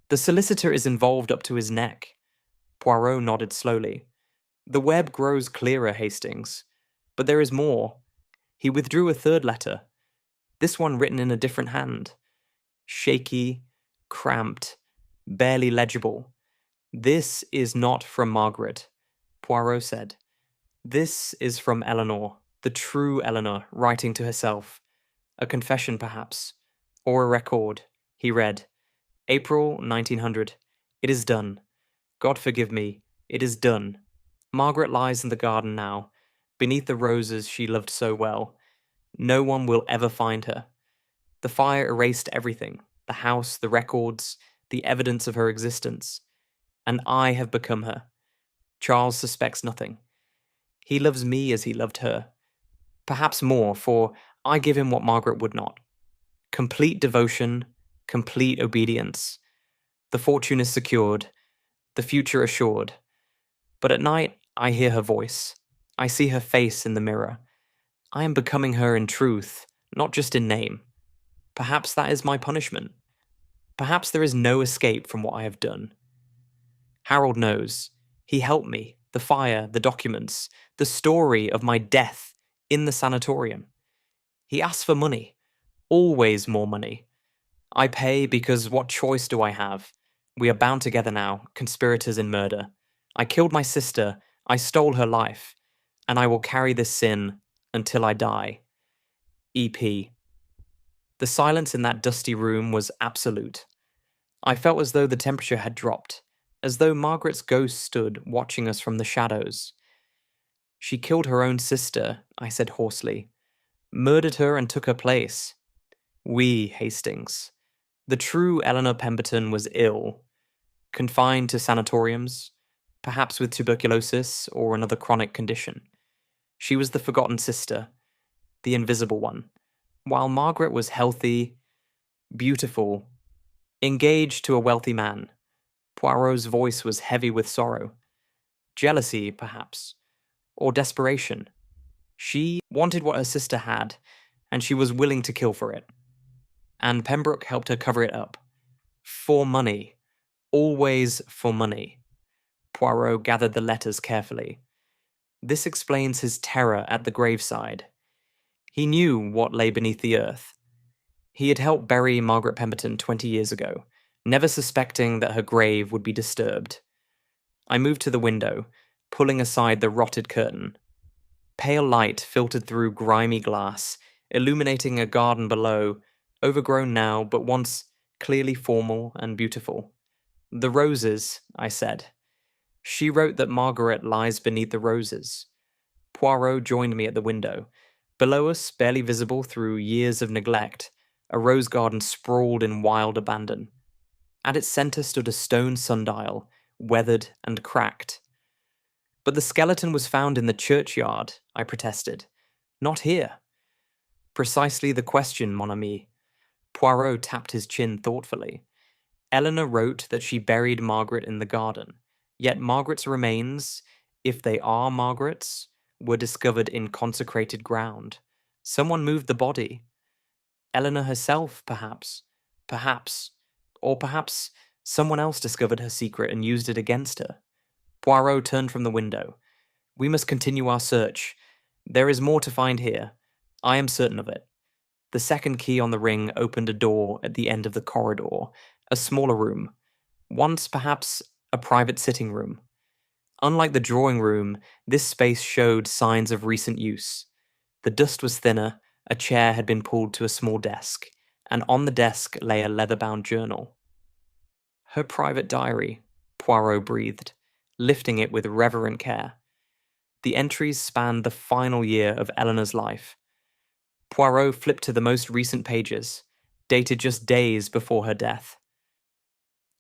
The solicitor is involved up to his neck. Poirot nodded slowly. The web grows clearer, Hastings. But there is more. He withdrew a third letter. This one written in a different hand. Shaky, cramped, barely legible. This is not from Margaret, Poirot said. This is from Eleanor, the true Eleanor, writing to herself. A confession, perhaps. Or a record. He read. April 1900. It is done. God forgive me. It is done. Margaret lies in the garden now, beneath the roses she loved so well. No one will ever find her. The fire erased everything, the house, the records, the evidence of her existence. And I have become her. Charles suspects nothing. He loves me as he loved her. Perhaps more, for I give him what Margaret would not. Complete devotion, complete obedience. The fortune is secured, the future assured. But at night, I hear her voice. I see her face in the mirror. I am becoming her in truth, not just in name. Perhaps that is my punishment. Perhaps there is no escape from what I have done. Harold knows. He helped me, the fire, the documents, the story of my death in the sanatorium. He asks for money, always more money. I pay because what choice do I have? We are bound together now, conspirators in murder. I killed my sister, I stole her life, and I will carry this sin until I die. E.P. The silence in that dusty room was absolute. I felt as though the temperature had dropped, as though Margaret's ghost stood watching us from the shadows. She killed her own sister, I said hoarsely. Murdered her and took her place. We, Hastings. The true Eleanor Pemberton was ill, confined to sanatoriums, perhaps with tuberculosis or another chronic condition. She was the forgotten sister, the invisible one, while Margaret was healthy, beautiful, engaged to a wealthy man. Poirot's voice was heavy with sorrow. Jealousy, perhaps, or desperation. She wanted what her sister had, and she was willing to kill for it. And Pembroke helped her cover it up. For money. Always for money. Poirot gathered the letters carefully. This explains his terror at the graveside. He knew what lay beneath the earth. He had helped bury Margaret Pemberton 20 years ago, never suspecting that her grave would be disturbed. I moved to the window, pulling aside the rotted curtain. Pale light filtered through grimy glass, illuminating a garden below, overgrown now, but once clearly formal and beautiful. The roses, I said. She wrote that Margaret lies beneath the roses. Poirot joined me at the window. Below us, barely visible through years of neglect, a rose garden sprawled in wild abandon. At its center stood a stone sundial, weathered and cracked. But the skeleton was found in the churchyard, I protested. Not here. Precisely the question, mon ami. Poirot tapped his chin thoughtfully. Eleanor wrote that she buried Margaret in the garden, yet Margaret's remains, if they are Margaret's, were discovered in consecrated ground. Someone moved the body. Eleanor herself, perhaps. Perhaps. Or perhaps someone else discovered her secret and used it against her. Poirot turned from the window. We must continue our search. There is more to find here. I am certain of it. The second key on the ring opened a door at the end of the corridor, a smaller room. Once, perhaps, a private sitting room. Unlike the drawing room, this space showed signs of recent use. The dust was thinner, a chair had been pulled to a small desk, and on the desk lay a leather-bound journal. Her private diary, Poirot breathed, lifting it with reverent care. The entries spanned the final year of Eleanor's life. Poirot flipped to the most recent pages, dated just days before her death.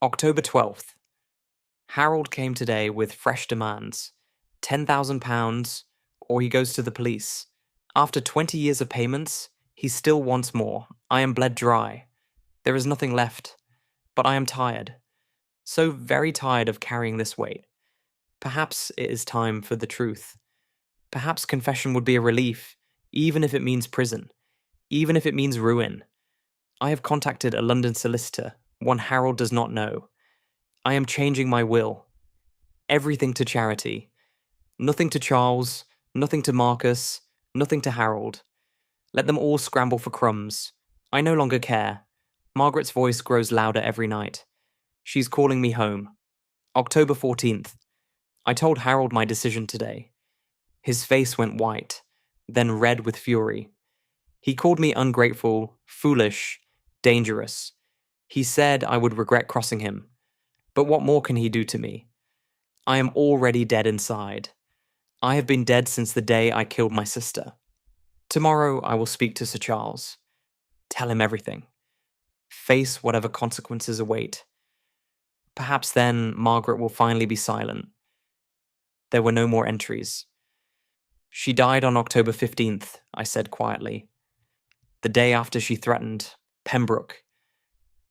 October 12th. Harold came today with fresh demands. £10,000, or he goes to the police. After 20 years of payments, he still wants more. I am bled dry. There is nothing left. But I am tired. So very tired of carrying this weight. Perhaps it is time for the truth. Perhaps confession would be a relief, even if it means prison. Even if it means ruin. I have contacted a London solicitor, one Harold does not know. I am changing my will. Everything to charity. Nothing to Charles, nothing to Marcus, nothing to Harold. Let them all scramble for crumbs. I no longer care. Margaret's voice grows louder every night. She's calling me home. October 14th. I told Harold my decision today. His face went white, then red with fury. He called me ungrateful, foolish, dangerous. He said I would regret crossing him. But what more can he do to me? I am already dead inside. I have been dead since the day I killed my sister. Tomorrow I will speak to Sir Charles. Tell him everything. Face whatever consequences await. Perhaps then Margaret will finally be silent. There were no more entries. She died on October 15th, I said quietly. The day after she threatened Pembroke.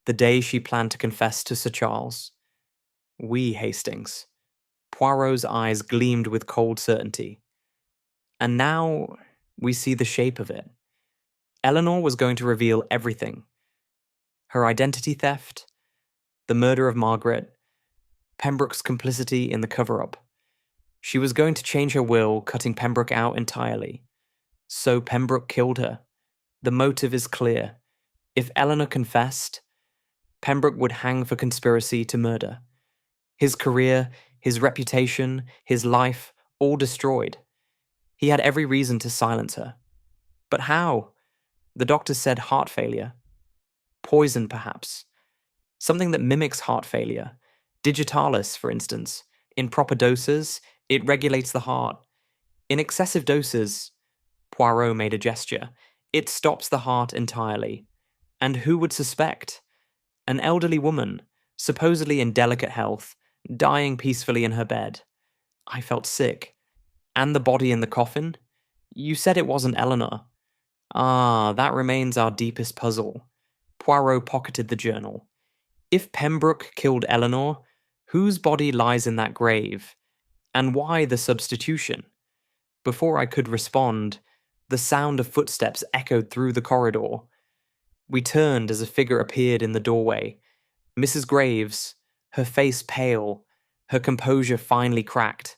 The day she planned to confess to Sir Charles. We, Hastings. Poirot's eyes gleamed with cold certainty. And now we see the shape of it. Eleanor was going to reveal everything. Her identity theft, the murder of Margaret, Pembroke's complicity in the cover-up. She was going to change her will, cutting Pembroke out entirely. So Pembroke killed her. The motive is clear. If Eleanor confessed, Pembroke would hang for conspiracy to murder. His career, his reputation, his life, all destroyed. He had every reason to silence her. But how? The doctors said heart failure. Poison, perhaps. Something that mimics heart failure. Digitalis, for instance. In proper doses, it regulates the heart. In excessive doses, Poirot made a gesture, it stops the heart entirely. And who would suspect? An elderly woman, supposedly in delicate health, dying peacefully in her bed. I felt sick. And the body in the coffin? You said it wasn't Eleanor. Ah, that remains our deepest puzzle. Poirot pocketed the journal. If Pembroke killed Eleanor, whose body lies in that grave? And why the substitution? Before I could respond, the sound of footsteps echoed through the corridor. We turned as a figure appeared in the doorway. Mrs. Graves, her face pale, her composure finely cracked.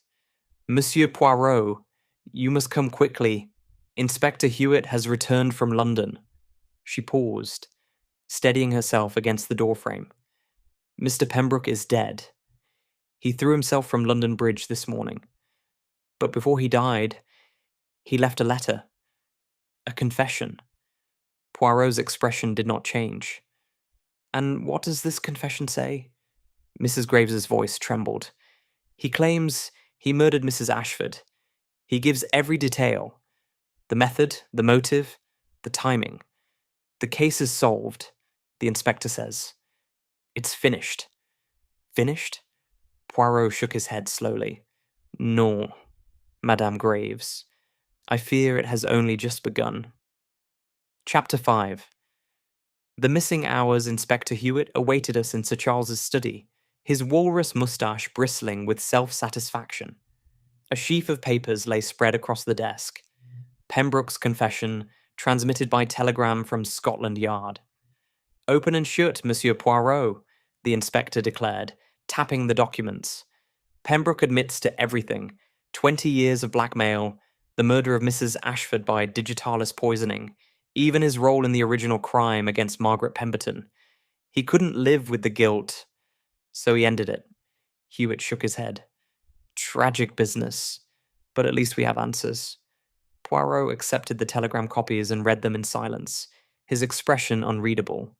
Monsieur Poirot, you must come quickly. Inspector Hewitt has returned from London. She paused, steadying herself against the doorframe. Mr. Pembroke is dead. He threw himself from London Bridge this morning. But before he died, he left a letter. A confession. Poirot's expression did not change. And what does this confession say? Mrs. Graves's voice trembled. He claims he murdered Mrs. Ashford. He gives every detail. The method, the motive, the timing. The case is solved, the inspector says. It's finished. Finished? Poirot shook his head slowly. No, Madame Graves. I fear it has only just begun. Chapter 5. The missing hours Inspector Hewitt awaited us in Sir Charles's study, his walrus moustache bristling with self-satisfaction. A sheaf of papers lay spread across the desk. Pembroke's confession, transmitted by telegram from Scotland Yard. Open and shut, Monsieur Poirot, the inspector declared, tapping the documents. Pembroke admits to everything. 20 years of blackmail, the murder of Mrs. Ashford by digitalis poisoning, even his role in the original crime against Margaret Pemberton. He couldn't live with the guilt, so he ended it. Hewitt shook his head. Tragic business, but at least we have answers. Poirot accepted the telegram copies and read them in silence, his expression unreadable.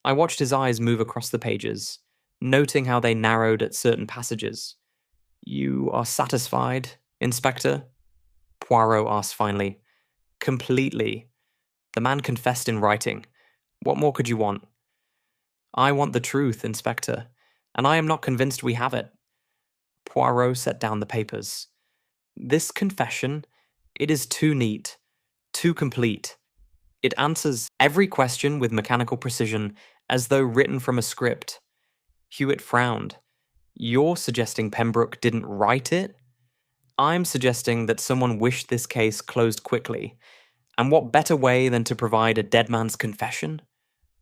I watched his eyes move across the pages, noting how they narrowed at certain passages. You are satisfied, Inspector? Poirot asked finally. Completely. The man confessed in writing. What more could you want? I want the truth, Inspector, and I am not convinced we have it. Poirot set down the papers. This confession, it is too neat, too complete. It answers every question with mechanical precision, as though written from a script. Hewitt frowned. You're suggesting Pembroke didn't write it? I'm suggesting that someone wished this case closed quickly. And what better way than to provide a dead man's confession?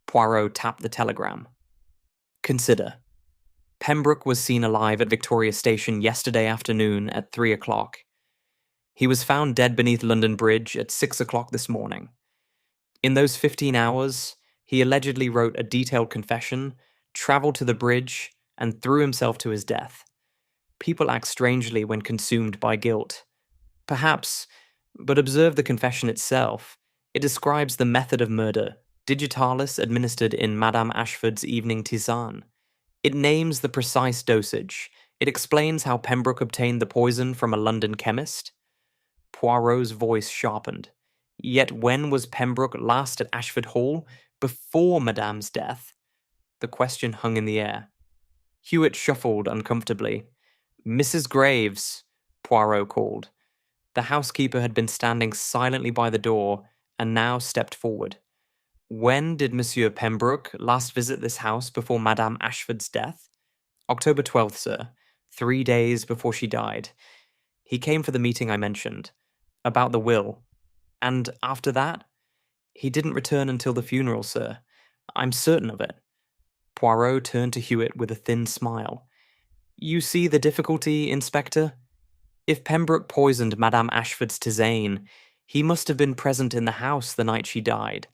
Poirot tapped the telegram. Consider. Pembroke was seen alive at Victoria Station yesterday afternoon at 3 o'clock. He was found dead beneath London Bridge at 6 o'clock this morning. In those 15 hours, he allegedly wrote a detailed confession, travelled to the bridge, and threw himself to his death. People act strangely when consumed by guilt. Perhaps, but observe the confession itself. It describes the method of murder, digitalis administered in Madame Ashford's evening tisane. It names the precise dosage. It explains how Pembroke obtained the poison from a London chemist. Poirot's voice sharpened. Yet when was Pembroke last at Ashford Hall? Before Madame's death? The question hung in the air. Hewitt shuffled uncomfortably. Mrs. Graves, Poirot called. The housekeeper had been standing silently by the door and now stepped forward. When did Monsieur Pembroke last visit this house before Madame Ashford's death? October 12th, sir. 3 days before she died. He came for the meeting I mentioned. About the will. And after that? He didn't return until the funeral, sir. I'm certain of it. Poirot turned to Hewitt with a thin smile. You see the difficulty, Inspector? If Pembroke poisoned Madame Ashford's tisane, he must have been present in the house the night she died.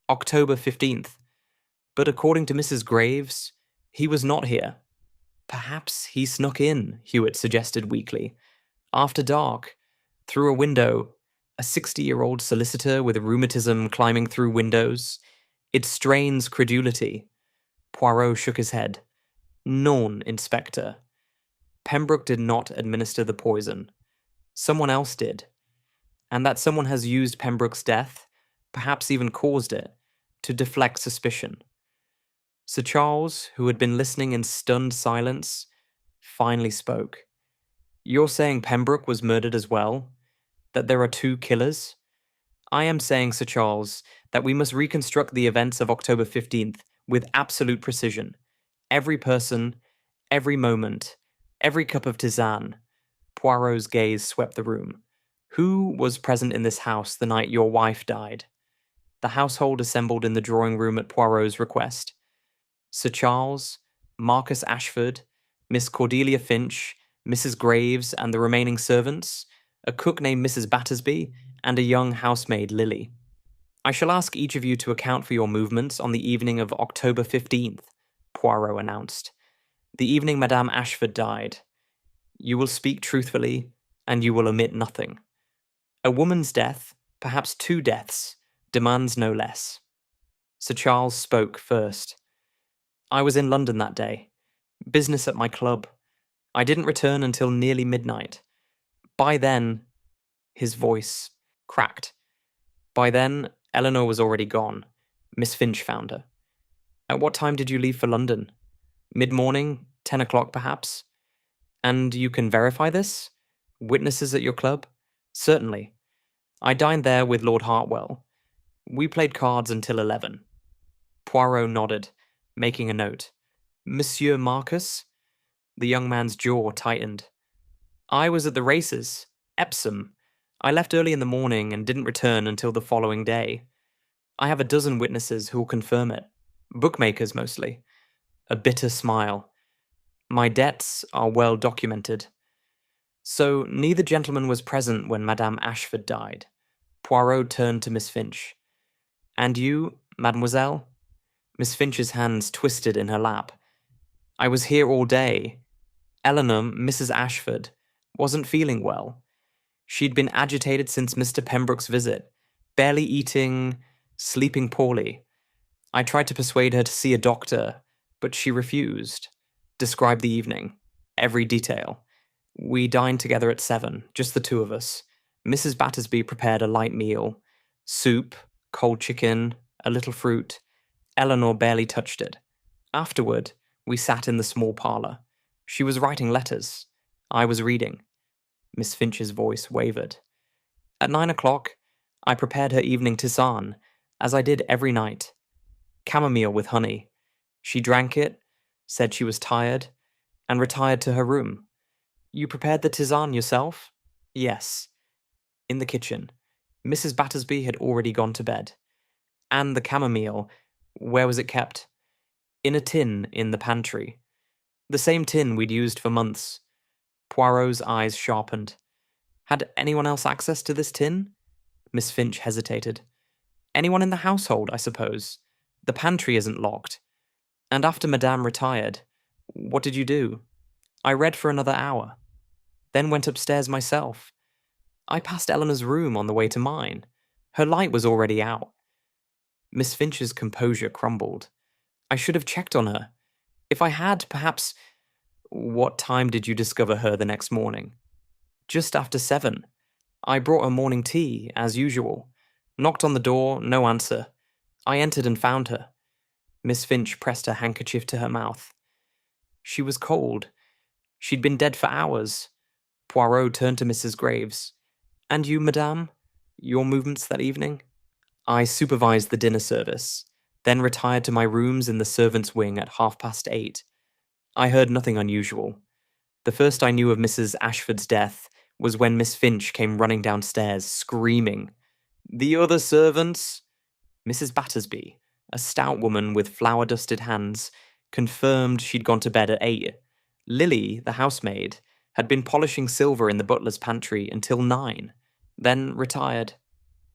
October 15th. But according to Mrs. Graves, he was not here. Perhaps he snuck in, Hewitt suggested weakly. After dark, through a window, a 60-year-old solicitor with rheumatism climbing through windows. It strains credulity. Poirot shook his head. Non, Inspector. Pembroke did not administer the poison. Someone else did. And that someone has used Pembroke's death, perhaps even caused it, to deflect suspicion. Sir Charles, who had been listening in stunned silence, finally spoke. "You're saying Pembroke was murdered as well? That there are two killers?" "I am saying, Sir Charles, that we must reconstruct the events of October 15th with absolute precision. Every person, every moment, every cup of tisane." Poirot's gaze swept the room. "Who was present in this house the night your wife died?" The household assembled in the drawing room at Poirot's request. Sir Charles, Marcus Ashford, Miss Cordelia Finch, Mrs. Graves, and the remaining servants, a cook named Mrs. Battersby, and a young housemaid, Lily. "I shall ask each of you to account for your movements on the evening of October 15th, Poirot announced. "The evening Madame Ashford died. You will speak truthfully, and you will omit nothing. A woman's death, perhaps two deaths, demands no less." Sir Charles spoke first. "I was in London that day. Business at my club. I didn't return until nearly midnight. By then," his voice cracked. "By then, Eleanor was already gone. Miss Finch found her." "At what time did you leave for London?" "Mid-morning, 10 o'clock perhaps." "And you can verify this? Witnesses at your club?" "Certainly. I dined there with Lord Hartwell. We played cards until 11. Poirot nodded, making a note. "Monsieur Marcus?" The young man's jaw tightened. "I was at the races. Epsom. I left early in the morning and didn't return until the following day. I have a dozen witnesses who will confirm it. Bookmakers mostly." A bitter smile. "My debts are well documented." "So neither gentleman was present when Madame Ashford died." Poirot turned to Miss Finch. "And you, mademoiselle?" Miss Finch's hands twisted in her lap. "I was here all day. Eleanor, Mrs. Ashford, wasn't feeling well. She'd been agitated since Mr. Pembroke's visit, barely eating, sleeping poorly. I tried to persuade her to see a doctor, but she refused. Describe the evening. Every detail. We dined together at 7, just the two of us. Mrs. Battersby prepared a light meal. Soup, cold chicken, a little fruit. Eleanor barely touched it. Afterward, we sat in the small parlour. She was writing letters. I was reading." Miss Finch's voice wavered. "At 9 o'clock, I prepared her evening tisane, as I did every night. Chamomile with honey. She drank it, said she was tired, and retired to her room." "You prepared the tisane yourself?" "Yes. In the kitchen. Mrs. Battersby had already gone to bed." "And the chamomile, where was it kept?" "In a tin in the pantry. The same tin we'd used for months." Poirot's eyes sharpened. "Had anyone else access to this tin?" Miss Finch hesitated. "Anyone in the household, I suppose. The pantry isn't locked. And after Madame retired, what did you do?" "I read for another hour. Then went upstairs myself. I passed Eleanor's room on the way to mine. Her light was already out." Miss Finch's composure crumbled. "I should have checked on her. If I had, perhaps—" "What time did you discover her the next morning?" "Just after 7. I brought her morning tea, as usual. Knocked on the door, no answer. I entered and found her." Miss Finch pressed her handkerchief to her mouth. "She was cold. She'd been dead for hours." Poirot turned to Mrs. Graves. "And you, madame? Your movements that evening?" "I supervised the dinner service, then retired to my rooms in the servants' wing at 8:30. I heard nothing unusual. The first I knew of Mrs. Ashford's death was when Miss Finch came running downstairs, screaming. 'The other servants!' Mrs. Battersby, a stout woman with flour-dusted hands, confirmed she'd gone to bed at 8. Lily, the housemaid, had been polishing silver in the butler's pantry until 9, then retired."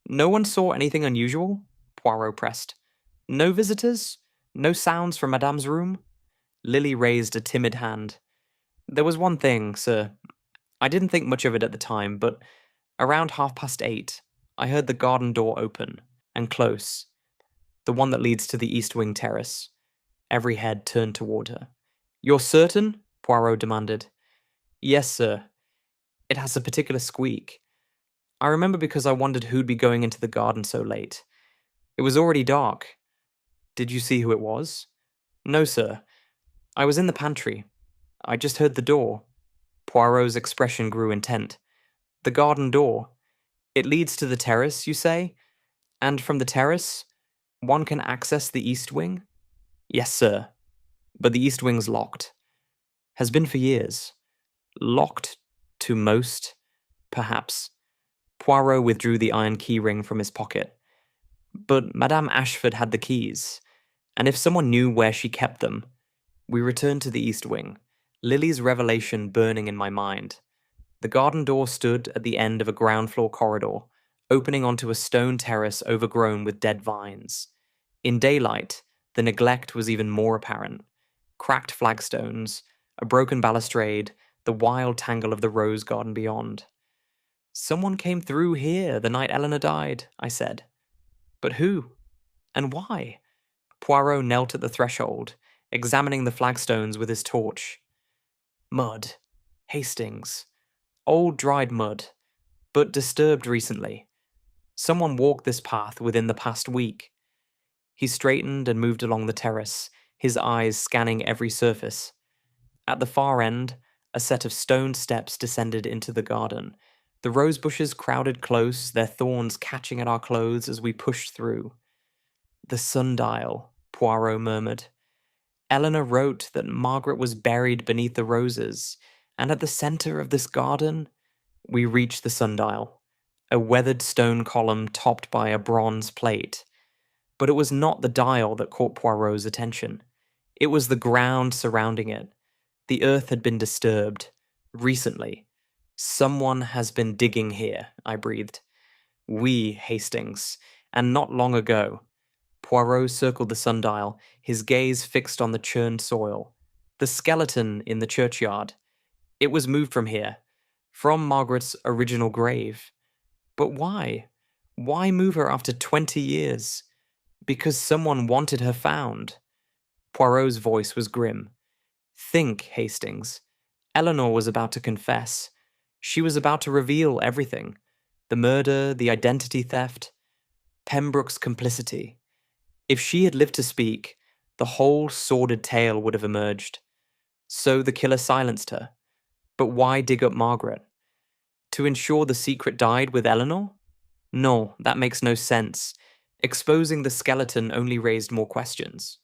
"No one saw anything unusual?" Poirot pressed. "No visitors? No sounds from Madame's room?" Lily raised a timid hand. "There was one thing, sir. I didn't think much of it at the time, but around 8:30, I heard the garden door open and close, the one that leads to the East Wing terrace." Every head turned toward her. "You're certain?" Poirot demanded. "Yes, sir. It has a particular squeak. I remember because I wondered who'd be going into the garden so late. It was already dark." "Did you see who it was?" "No, sir. I was in the pantry. I just heard the door. Poirot's expression grew intent. The garden door. It leads to the terrace, you say? And from the terrace, one can access the east wing? Yes, sir. But the east wing's locked. Has been for years. Locked to most, perhaps. Poirot withdrew the iron keyring from his pocket. But Madame Ashford had the keys, and if someone knew where she kept them. We returned to the east wing, Lily's revelation burning in my mind. The garden door stood at the end of a ground floor corridor, opening onto a stone terrace overgrown with dead vines. In daylight, the neglect was even more apparent. Cracked flagstones, a broken balustrade, the wild tangle of the rose garden beyond. Someone came through here the night Eleanor died, I said. But who? And why? Poirot knelt at the threshold, examining the flagstones with his torch. Mud. Hastings. Old dried mud, but disturbed recently. Someone walked this path within the past week. He straightened and moved along the terrace, his eyes scanning every surface. At the far end, a set of stone steps descended into the garden. The rose bushes crowded close, their thorns catching at our clothes as we pushed through. The sundial, Poirot murmured. Eleanor wrote that Margaret was buried beneath the roses, and at the center of this garden, we reached the sundial, a weathered stone column topped by a bronze plate. But it was not the dial that caught Poirot's attention. It was the ground surrounding it. The earth had been disturbed. Recently. Someone has been digging here, I breathed. We, Hastings, and not long ago. Poirot circled the sundial, his gaze fixed on the churned soil. The skeleton in the churchyard. It was moved from here, from Margaret's original grave. But why? Why move her after 20 years? Because someone wanted her found. Poirot's voice was grim. Think, Hastings. Eleanor was about to confess. She was about to reveal everything. The murder, the identity theft, Pembroke's complicity. If she had lived to speak, the whole sordid tale would have emerged. So the killer silenced her. But why dig up Margaret? To ensure the secret died with Eleanor? No, that makes no sense. Exposing the skeleton only raised more questions.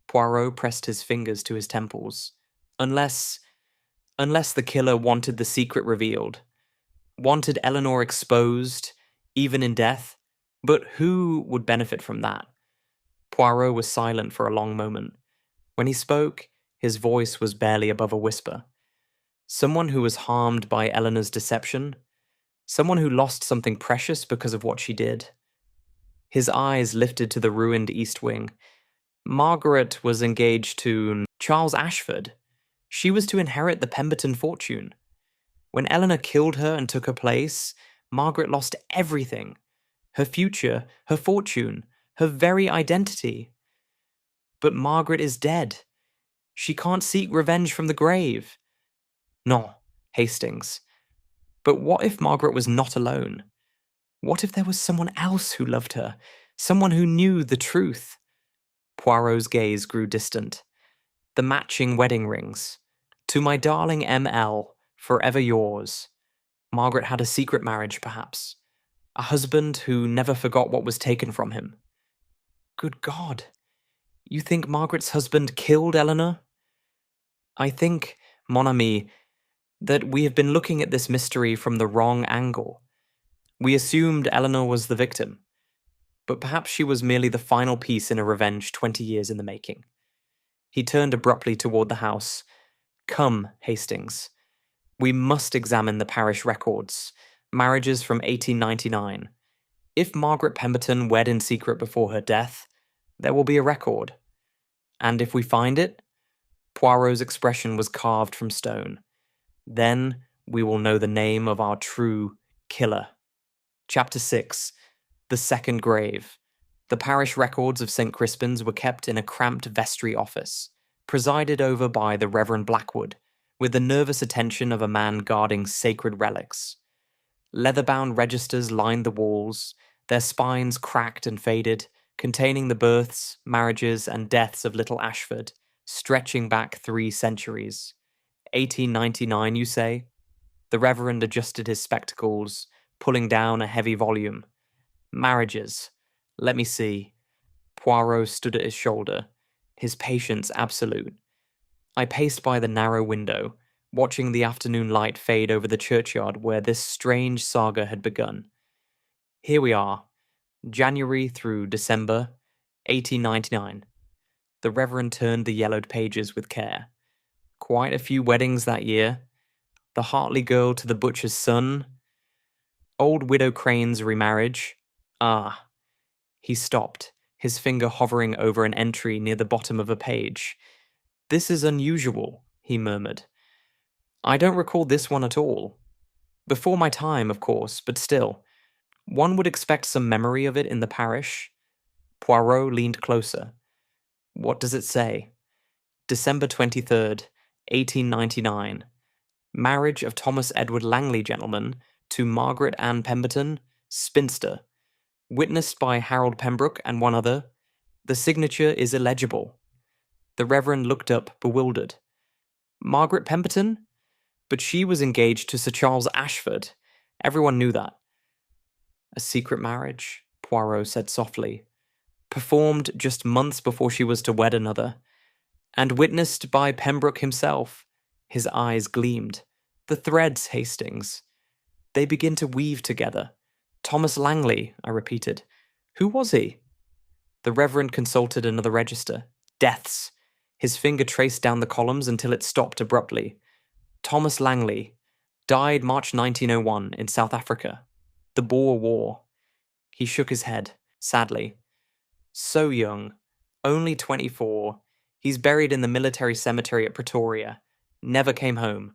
Poirot pressed his fingers to his temples. Unless the killer wanted the secret revealed. Wanted Eleanor exposed, even in death. But who would benefit from that? Poirot was silent for a long moment. When he spoke, his voice was barely above a whisper. Someone who was harmed by Eleanor's deception. Someone who lost something precious because of what she did. His eyes lifted to the ruined east wing. Margaret was engaged to Charles Ashford. She was to inherit the Pemberton fortune. When Eleanor killed her and took her place, Margaret lost everything. Her future, her fortune, her very identity. But Margaret is dead. She can't seek revenge from the grave. No, Hastings. But what if Margaret was not alone? What if there was someone else who loved her? Someone who knew the truth? Poirot's gaze grew distant. The matching wedding rings. To my darling M.L., forever yours. Margaret had a secret marriage, perhaps. A husband who never forgot what was taken from him. Good God. You think Margaret's husband killed Eleanor? I think, mon ami, that we have been looking at this mystery from the wrong angle. We assumed Eleanor was the victim, but perhaps she was merely the final piece in a revenge 20 years in the making. He turned abruptly toward the house. Come, Hastings. We must examine the parish records, marriages from 1899. If Margaret Pemberton wed in secret before her death, there will be a record. And if we find it, Poirot's expression was carved from stone. Then we will know the name of our true killer. Chapter 6. The Second Grave. The parish records of St. Crispin's were kept in a cramped vestry office, presided over by the Reverend Blackwood, with the nervous attention of a man guarding sacred relics. Leather-bound registers lined the walls, their spines cracked and faded, containing the births, marriages, and deaths of little Ashford, stretching back 3 centuries. 1899, you say? The Reverend adjusted his spectacles, pulling down a heavy volume. Marriages. Let me see. Poirot stood at his shoulder, his patience absolute. I paced by the narrow window, watching the afternoon light fade over the churchyard where this strange saga had begun. Here we are, January through December, 1899. The Reverend turned the yellowed pages with care. Quite a few weddings that year. The Hartley girl to the butcher's son. Old Widow Crane's remarriage. Ah. He stopped, his finger hovering over an entry near the bottom of a page. This is unusual, he murmured. I don't recall this one at all. Before my time, of course, but still. One would expect some memory of it in the parish. Poirot leaned closer. What does it say? December 23rd, 1899. Marriage of Thomas Edward Langley, gentleman, to Margaret Ann Pemberton, spinster. Witnessed by Harold Pembroke and one other. The signature is illegible. The Reverend looked up, bewildered. Margaret Pemberton? But she was engaged to Sir Charles Ashford. Everyone knew that. A secret marriage, Poirot said softly. Performed just months before she was to wed another. And witnessed by Pembroke himself. His eyes gleamed. The threads, Hastings. They begin to weave together. Thomas Langley, I repeated. Who was he? The Reverend consulted another register. Deaths. His finger traced down the columns until it stopped abruptly. Thomas Langley. Died March 1901 in South Africa. The Boer War. He shook his head, sadly. So young. Only 24. He's buried in the military cemetery at Pretoria. Never came home.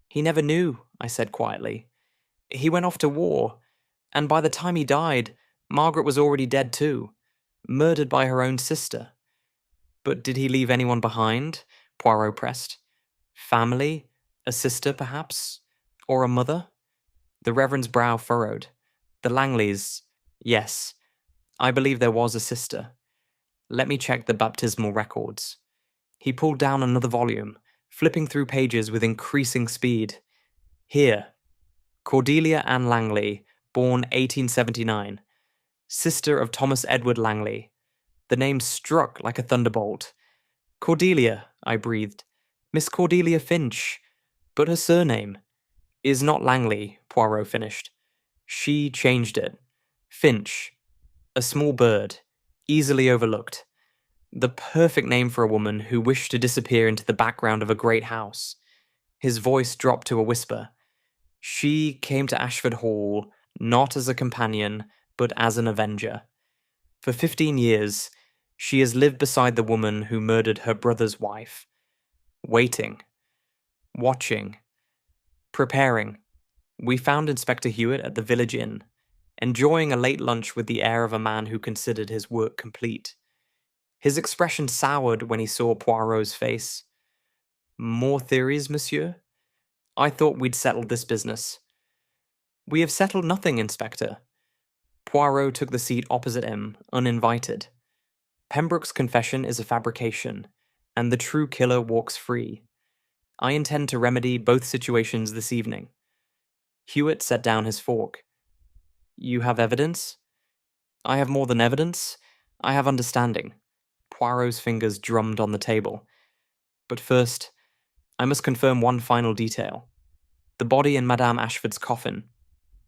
He never knew, I said quietly. He went off to war. And by the time he died, Margaret was already dead too, murdered by her own sister. But did he leave anyone behind? Poirot pressed. Family? A sister, perhaps? Or a mother? The Reverend's brow furrowed. The Langleys, yes. I believe there was a sister. Let me check the baptismal records. He pulled down another volume, flipping through pages with increasing speed. Here. Cordelia Ann Langley, born 1879, sister of Thomas Edward Langley. The name struck like a thunderbolt. Cordelia, I breathed. Miss Cordelia Finch. But her surname is not Langley, Poirot finished. She changed it. Finch. A small bird, easily overlooked. The perfect name for a woman who wished to disappear into the background of a great house. His voice dropped to a whisper. She came to Ashford Hall not as a companion, but as an avenger. For 15 years, she has lived beside the woman who murdered her brother's wife. Waiting. Watching. Preparing. We found Inspector Hewitt at the village inn, enjoying a late lunch with the air of a man who considered his work complete. His expression soured when he saw Poirot's face. More theories, monsieur? I thought we'd settled this business. We have settled nothing, Inspector. Poirot took the seat opposite him, uninvited. Pembroke's confession is a fabrication, and the true killer walks free. I intend to remedy both situations this evening. Hewitt set down his fork. You have evidence? I have more than evidence. I have understanding. Poirot's fingers drummed on the table. But first, I must confirm one final detail. The body in Madame Ashford's coffin.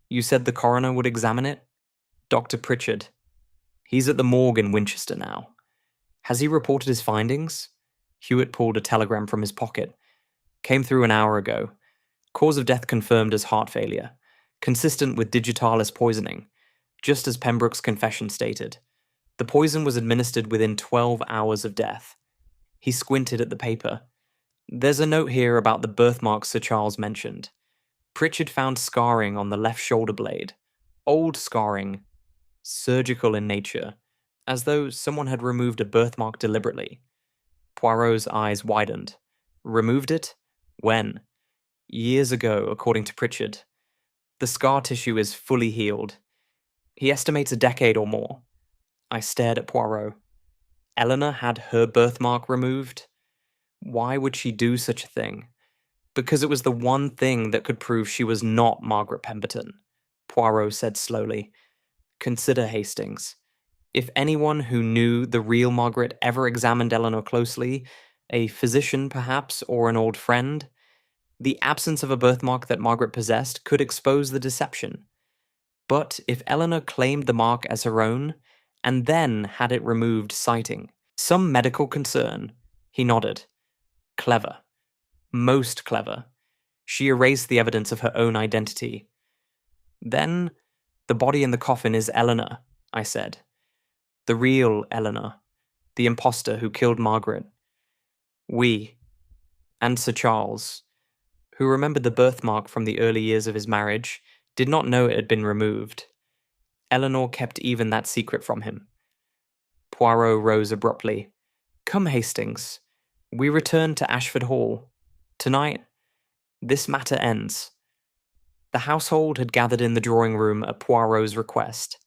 You said the coroner would examine it? Dr. Pritchard. He's at the morgue in Winchester now. Has he reported his findings? Hewitt pulled a telegram from his pocket. Came through an hour ago. Cause of death confirmed as heart failure. Consistent with digitalis poisoning. Just as Pembroke's confession stated. The poison was administered within 12 hours of death. He squinted at the paper. There's a note here about the birthmarks Sir Charles mentioned. Pritchard found scarring on the left shoulder blade. Old scarring. Surgical in nature. As though someone had removed a birthmark deliberately. Poirot's eyes widened. Removed it? When? Years ago, according to Pritchard. The scar tissue is fully healed. He estimates a decade or more. I stared at Poirot. Eleanor had her birthmark removed? Why would she do such a thing? Because it was the one thing that could prove she was not Margaret Pemberton, Poirot said slowly. Consider, Hastings. If anyone who knew the real Margaret ever examined Eleanor closely, a physician perhaps, or an old friend, the absence of a birthmark that Margaret possessed could expose the deception. But if Eleanor claimed the mark as her own, and then had it removed citing some medical concern, he nodded. Clever. Most clever. She erased the evidence of her own identity. Then, the body in the coffin is Eleanor, I said. The real Eleanor. The impostor who killed Margaret. We, and Sir Charles, who remembered the birthmark from the early years of his marriage, did not know it had been removed. Eleanor kept even that secret from him. Poirot rose abruptly. Come, Hastings. We return to Ashford Hall. Tonight, this matter ends. The household had gathered in the drawing room at Poirot's request.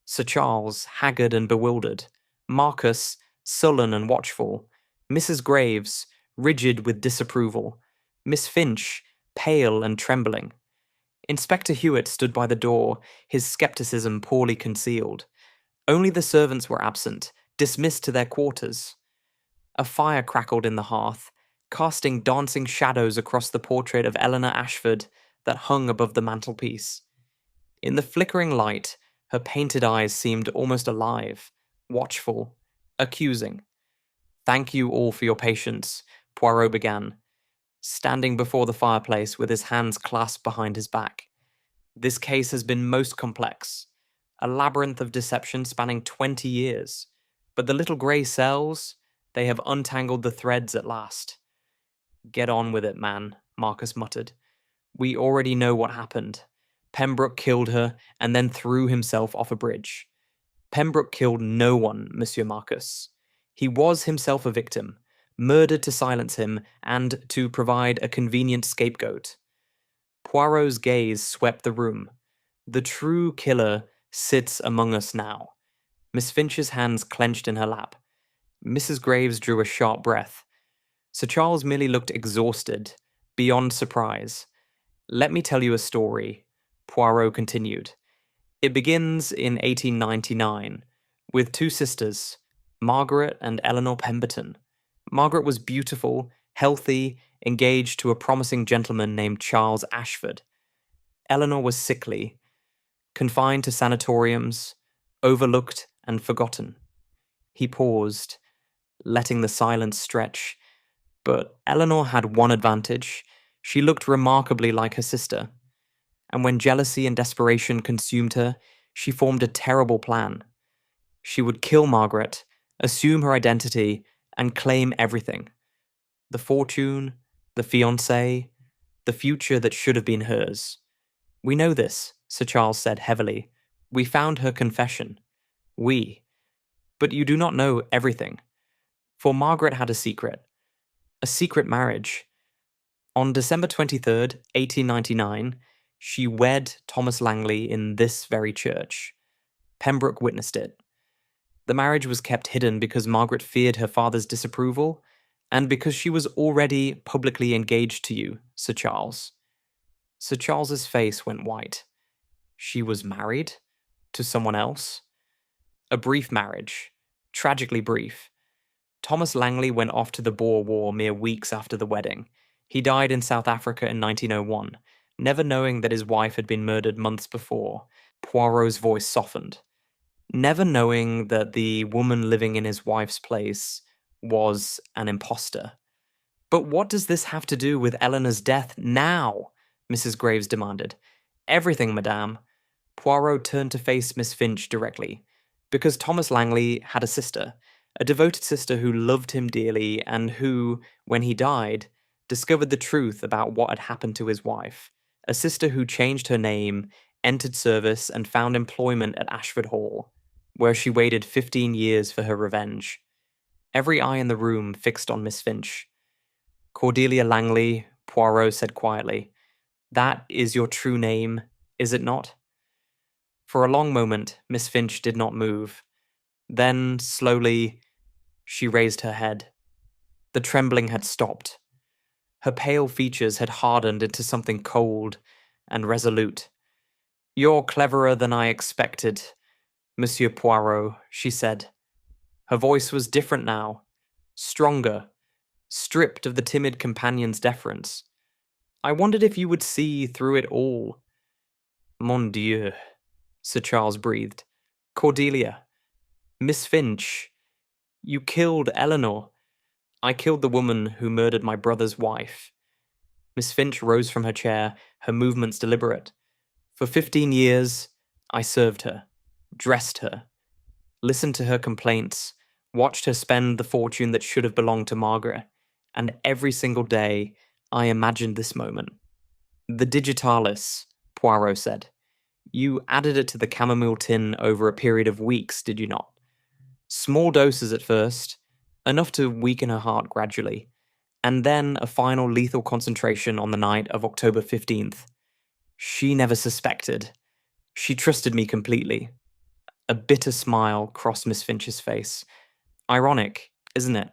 Sir Charles, haggard and bewildered. Marcus, sullen and watchful. Mrs. Graves, rigid with disapproval. Miss Finch, pale and trembling. Inspector Hewitt stood by the door, his scepticism poorly concealed. Only the servants were absent, dismissed to their quarters. A fire crackled in the hearth, casting dancing shadows across the portrait of Eleanor Ashford that hung above the mantelpiece. In the flickering light, her painted eyes seemed almost alive, watchful, accusing. Thank you all for your patience, Poirot began, standing before the fireplace with his hands clasped behind his back. This case has been most complex, a labyrinth of deception spanning 20 years. But the little grey cells, they have untangled the threads at last. Get on with it, man, Marcus muttered. We already know what happened. Pembroke killed her and then threw himself off a bridge. Pembroke killed no one, Monsieur Marcus. He was himself a victim, murdered to silence him and to provide a convenient scapegoat. Poirot's gaze swept the room. The true killer sits among us now. Miss Finch's hands clenched in her lap. Mrs. Graves drew a sharp breath. Sir Charles merely looked exhausted, beyond surprise. Let me tell you a story, Poirot continued. It begins in 1899, with two sisters, Margaret and Eleanor Pemberton. Margaret was beautiful, healthy, engaged to a promising gentleman named Charles Ashford. Eleanor was sickly, confined to sanatoriums, overlooked and forgotten. He paused, letting the silence stretch. But Eleanor had one advantage. She looked remarkably like her sister. And when jealousy and desperation consumed her, she formed a terrible plan. She would kill Margaret, assume her identity, and claim everything. The fortune, the fiancé, the future that should have been hers. We know this, Sir Charles said heavily. We found her confession. We. But you do not know everything. For Margaret had a secret marriage. On December 23rd, 1899, she wed Thomas Langley in this very church. Pembroke witnessed it. The marriage was kept hidden because Margaret feared her father's disapproval, and because she was already publicly engaged to you, Sir Charles. Sir Charles's face went white. She was married? To someone else? A brief marriage. Tragically brief. Thomas Langley went off to the Boer War mere weeks after the wedding. He died in South Africa in 1901, never knowing that his wife had been murdered months before. Poirot's voice softened. Never knowing that the woman living in his wife's place was an imposter. But what does this have to do with Eleanor's death now? Mrs. Graves demanded. Everything, madame. Poirot turned to face Miss Finch directly. Because Thomas Langley had a sister, a devoted sister who loved him dearly and who, when he died, discovered the truth about what had happened to his wife. A sister who changed her name, entered service, and found employment at Ashford Hall, where she waited 15 years for her revenge. Every eye in the room fixed on Miss Finch. Cordelia Langley, Poirot said quietly. That is your true name, is it not? For a long moment, Miss Finch did not move. Then, slowly, she raised her head. The trembling had stopped. Her pale features had hardened into something cold and resolute. "You're cleverer than I expected, Monsieur Poirot," she said. Her voice was different now, stronger, stripped of the timid companion's deference. "I wondered if you would see through it all." "Mon Dieu," Sir Charles breathed. "Cordelia, Miss Finch, you killed Eleanor." "I killed the woman who murdered my brother's wife." Miss Finch rose from her chair, her movements deliberate. "For 15 years, I served her, dressed her, listened to her complaints, watched her spend the fortune that should have belonged to Margaret, and every single day, I imagined this moment." "The digitalis," Poirot said. "You added it to the chamomile tin over a period of weeks, did you not? Small doses at first, enough to weaken her heart gradually, and then a final lethal concentration on the night of October 15th. She never suspected. She trusted me completely." A bitter smile crossed Miss Finch's face. "Ironic, isn't it?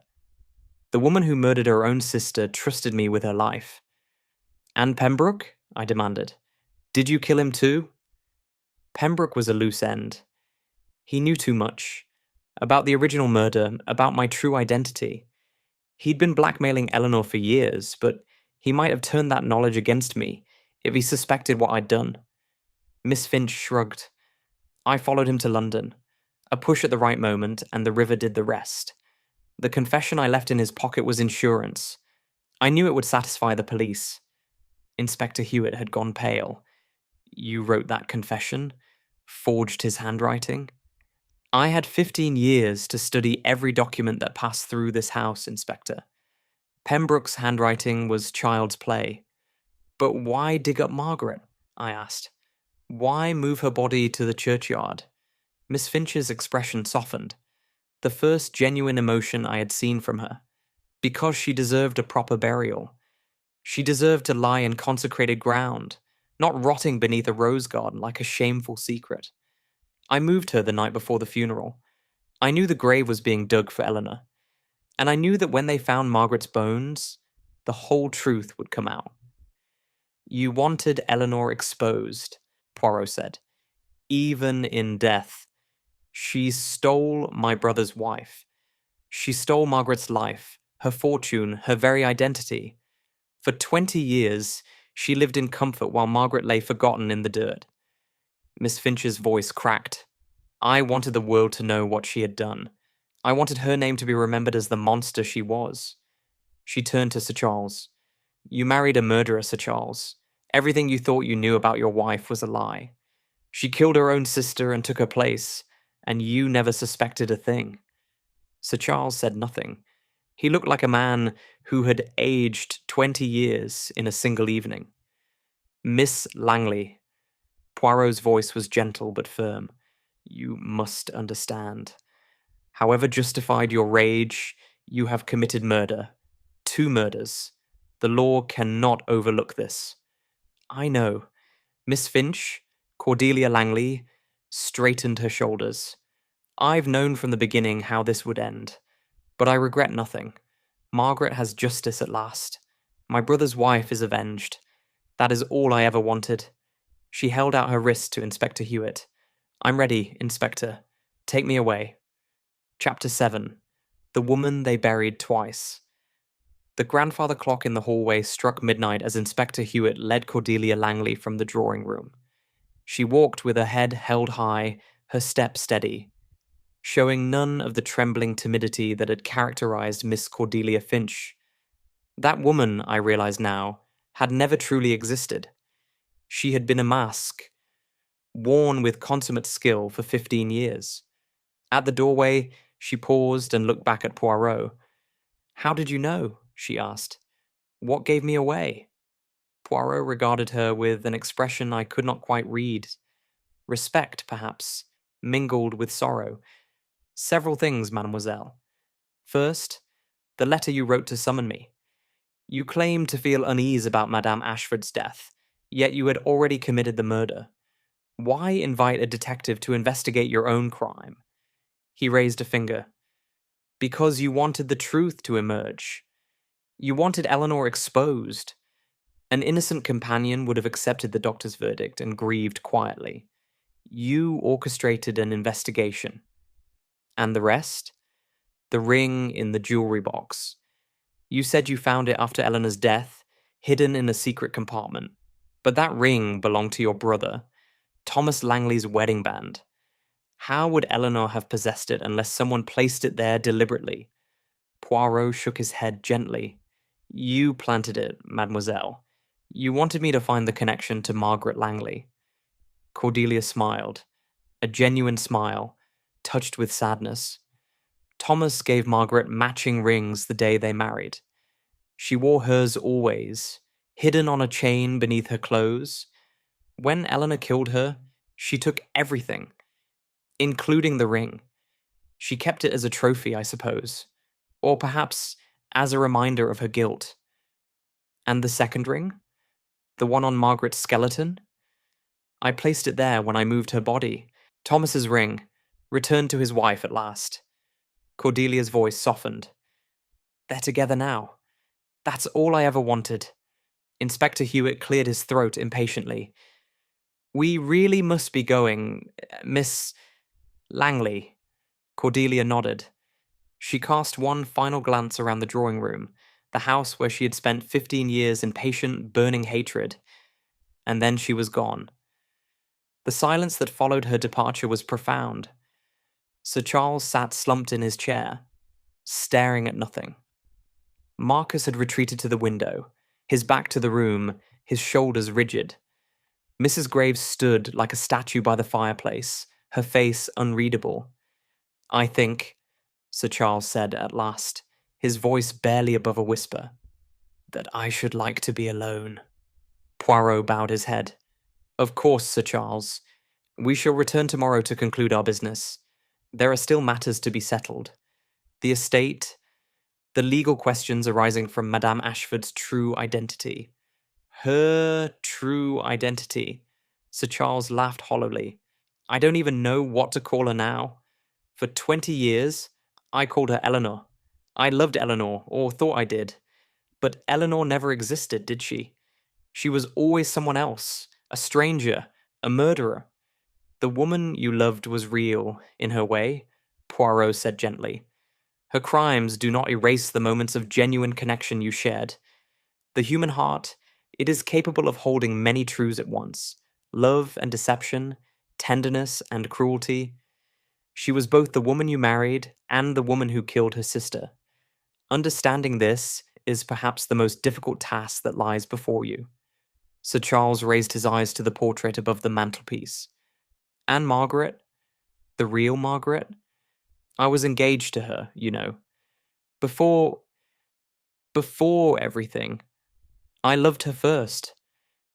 The woman who murdered her own sister trusted me with her life." "And Pembroke?" I demanded. "Did you kill him too?" Pembroke was a loose end. He knew too much. About the original murder, about my true identity. He'd been blackmailing Eleanor for years, but he might have turned that knowledge against me if he suspected what I'd done. Miss Finch shrugged. "I followed him to London. A push at the right moment, and the river did the rest. The confession I left in his pocket was insurance. I knew it would satisfy the police." Inspector Hewitt had gone pale. "You wrote that confession? Forged his handwriting?" "I had 15 years to study every document that passed through this house, Inspector. Pembroke's handwriting was child's play." "But why dig up Margaret?" I asked. "Why move her body to the churchyard?" Miss Finch's expression softened. The first genuine emotion I had seen from her. Because she deserved a proper burial. She deserved to lie in consecrated ground, not rotting beneath a rose garden like a shameful secret. I moved her the night before the funeral. I knew the grave was being dug for Eleanor. And I knew that when they found Margaret's bones, the whole truth would come out. "You wanted Eleanor exposed," Poirot said. "Even in death. She stole my brother's wife. She stole Margaret's life, her fortune, her very identity. For 20 years, she lived in comfort while Margaret lay forgotten in the dirt." Miss Finch's voice cracked. "I wanted the world to know what she had done. I wanted her name to be remembered as the monster she was." She turned to Sir Charles. "You married a murderer, Sir Charles. Everything you thought you knew about your wife was a lie. She killed her own sister and took her place, and you never suspected a thing." Sir Charles said nothing. He looked like a man who had aged 20 years in a single evening. "Miss Langley," Poirot's voice was gentle but firm, "you must understand. However justified your rage, you have committed murder. 2 murders. The law cannot overlook this." "I know." Miss Finch, Cordelia Langley, straightened her shoulders. "I've known from the beginning how this would end. But I regret nothing. Margaret has justice at last. My brother's wife is avenged. That is all I ever wanted." She held out her wrist to Inspector Hewitt. "I'm ready, Inspector. Take me away." Chapter 7. The Woman They Buried Twice. The grandfather clock in the hallway struck midnight as Inspector Hewitt led Cordelia Langley from the drawing room. She walked with her head held high, her step steady, showing none of the trembling timidity that had characterized Miss Cordelia Finch. That woman, I realized now, had never truly existed. She had been a mask, worn with consummate skill for 15 years. At the doorway, she paused and looked back at Poirot. "How did you know?" she asked. "What gave me away?" Poirot regarded her with an expression I could not quite read. Respect, perhaps, mingled with sorrow. "Several things, mademoiselle. First, the letter you wrote to summon me. You claimed to feel unease about Madame Ashford's death, yet you had already committed the murder. Why invite a detective to investigate your own crime?" He raised a finger. "Because you wanted the truth to emerge. You wanted Eleanor exposed. An innocent companion would have accepted the doctor's verdict and grieved quietly. You orchestrated an investigation. And the rest? The ring in the jewelry box. You said you found it after Eleanor's death, hidden in a secret compartment. But that ring belonged to your brother, Thomas Langley's wedding band. How would Eleanor have possessed it unless someone placed it there deliberately? Poirot shook his head gently. You planted it, mademoiselle. You wanted me to find the connection to Margaret Langley. Cordelia smiled, a genuine smile, touched with sadness. Thomas gave Margaret matching rings the day they married. She wore hers always, hidden on a chain beneath her clothes. When Eleanor killed her, she took everything, including the ring. She kept it as a trophy, I suppose, or perhaps as a reminder of her guilt. And the second ring? The one on Margaret's skeleton? I placed it there when I moved her body. Thomas's ring, returned to his wife at last. Cordelia's voice softened. They're together now. That's all I ever wanted. Inspector Hewitt cleared his throat impatiently. We really must be going, Miss Langley. Cordelia nodded. She cast one final glance around the drawing room, the house where she had spent 15 years in patient, burning hatred, and then she was gone. The silence that followed her departure was profound. Sir Charles sat slumped in his chair, staring at nothing. Marcus had retreated to the window, his back to the room, his shoulders rigid. Mrs. Graves stood like a statue by the fireplace, her face unreadable. I think, Sir Charles said at last, his voice barely above a whisper, that I should like to be alone. Poirot bowed his head. Of course, Sir Charles. We shall return tomorrow to conclude our business. There are still matters to be settled. The estate, the legal questions arising from Madame Ashford's true identity. Her true identity. Sir Charles laughed hollowly. I don't even know what to call her now. For 20 years, I called her Eleanor. I loved Eleanor, or thought I did. But Eleanor never existed, did she? She was always someone else, a stranger, a murderer. The woman you loved was real, in her way, Poirot said gently. Her crimes do not erase the moments of genuine connection you shared. The human heart, it is capable of holding many truths at once, love and deception, tenderness and cruelty. She was both the woman you married and the woman who killed her sister. Understanding this is perhaps the most difficult task that lies before you. Sir Charles raised his eyes to the portrait above the mantelpiece. And Margaret? The real Margaret? I was engaged to her, you know. Before everything, I loved her first.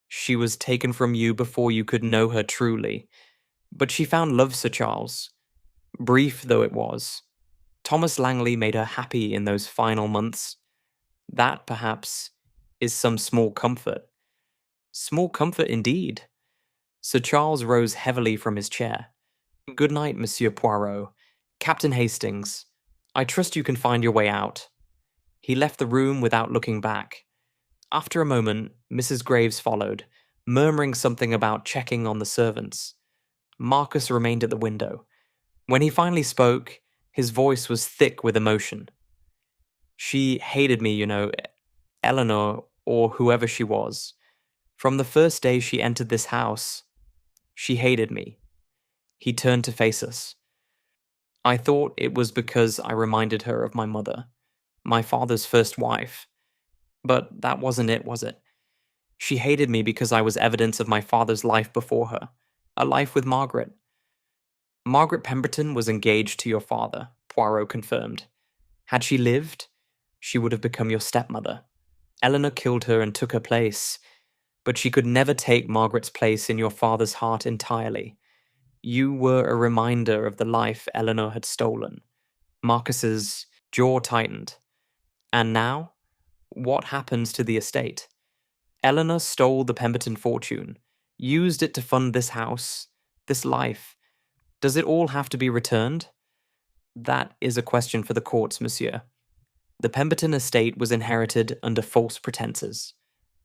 She was taken from you before you could know her truly. But she found love, Sir Charles. Brief though it was. Thomas Langley made her happy in those final months. That, perhaps, is some small comfort. Small comfort indeed. Sir Charles rose heavily from his chair. Good night, Monsieur Poirot. Captain Hastings, I trust you can find your way out. He left the room without looking back. After a moment, Mrs. Graves followed, murmuring something about checking on the servants. Marcus remained at the window. When he finally spoke, his voice was thick with emotion. She hated me, you know, Eleanor, or whoever she was. From the first day she entered this house, she hated me. He turned to face us. I thought it was because I reminded her of my mother, my father's first wife. But that wasn't it, was it? She hated me because I was evidence of my father's life before her, a life with Margaret. Margaret Pemberton was engaged to your father, Poirot confirmed. Had she lived, she would have become your stepmother. Eleanor killed her and took her place, but she could never take Margaret's place in your father's heart entirely. You were a reminder of the life Eleanor had stolen. Marcus's jaw tightened. And now, what happens to the estate? Eleanor stole the Pemberton fortune, used it to fund this house, this life. Does it all have to be returned? That is a question for the courts, monsieur. The Pemberton estate was inherited under false pretenses.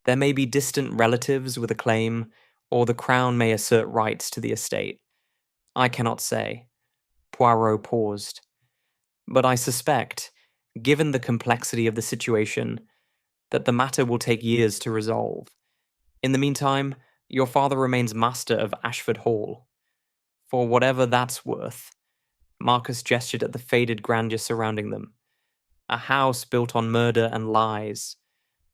There may be distant relatives with a claim, or the Crown may assert rights to the estate. I cannot say. Poirot paused. But I suspect, given the complexity of the situation, that the matter will take years to resolve. In the meantime, your father remains master of Ashford Hall. For whatever that's worth, Marcus gestured at the faded grandeur surrounding them. A house built on murder and lies.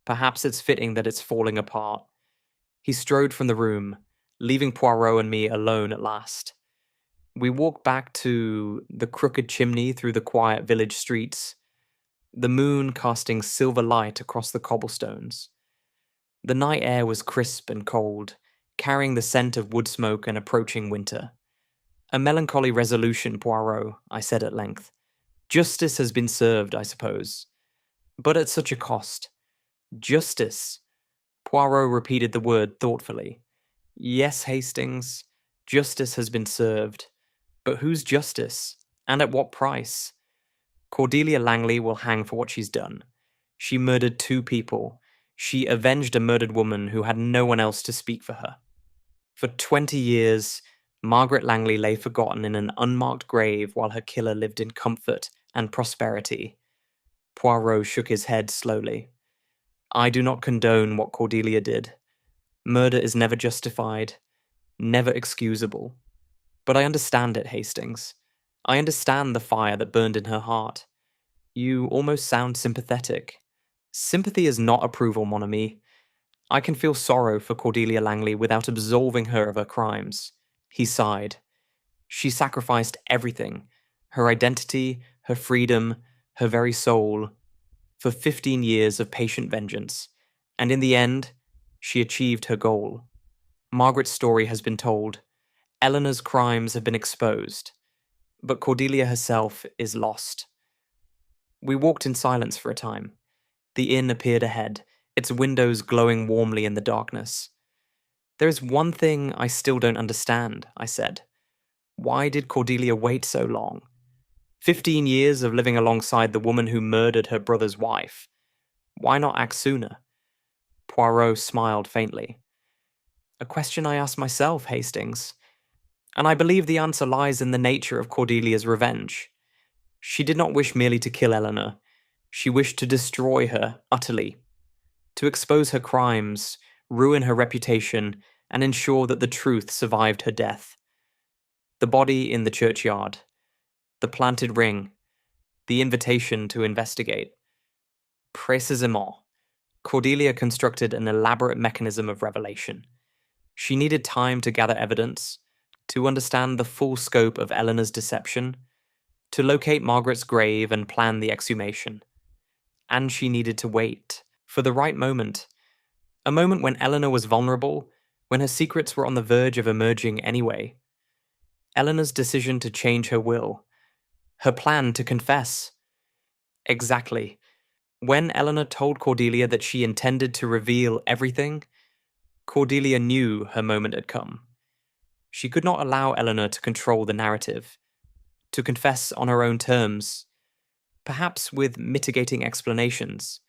Perhaps it's fitting that it's falling apart. He strode from the room, leaving Poirot and me alone at last. We walked back to the crooked chimney through the quiet village streets, the moon casting silver light across the cobblestones. The night air was crisp and cold, carrying the scent of wood smoke and approaching winter. A melancholy resolution, Poirot, I said at length. Justice has been served, I suppose. But at such a cost. Justice. Poirot repeated the word thoughtfully. Yes, Hastings, justice has been served. But whose justice? And at what price? Cordelia Langley will hang for what she's done. She murdered 2 people. She avenged a murdered woman who had no one else to speak for her. For 20 years, Margaret Langley lay forgotten in an unmarked grave while her killer lived in comfort and prosperity. Poirot shook his head slowly. I do not condone what Cordelia did. Murder is never justified, never excusable. But I understand it, Hastings. I understand the fire that burned in her heart. You almost sound sympathetic. Sympathy is not approval, mon ami. I can feel sorrow for Cordelia Langley without absolving her of her crimes. He sighed. She sacrificed everything, her identity, her freedom, her very soul, for 15 years of patient vengeance, and in the end, she achieved her goal. Margaret's story has been told. Eleanor's crimes have been exposed, but Cordelia herself is lost. We walked in silence for a time. The inn appeared ahead, its windows glowing warmly in the darkness. There is one thing I still don't understand, I said. Why did Cordelia wait so long? 15 years of living alongside the woman who murdered her brother's wife. Why not act sooner? Poirot smiled faintly. A question I asked myself, Hastings. And I believe the answer lies in the nature of Cordelia's revenge. She did not wish merely to kill Eleanor. She wished to destroy her utterly, to expose her crimes, ruin her reputation, and ensure that the truth survived her death. The body in the churchyard, the planted ring, the invitation to investigate. Précisément, Cordelia constructed an elaborate mechanism of revelation. She needed time to gather evidence, to understand the full scope of Eleanor's deception, to locate Margaret's grave and plan the exhumation. And she needed to wait for the right moment. A moment when Eleanor was vulnerable, when her secrets were on the verge of emerging anyway. Eleanor's decision to change her will. Her plan to confess. Exactly. When Eleanor told Cordelia that she intended to reveal everything, Cordelia knew her moment had come. She could not allow Eleanor to control the narrative, to confess on her own terms, perhaps with mitigating explanations,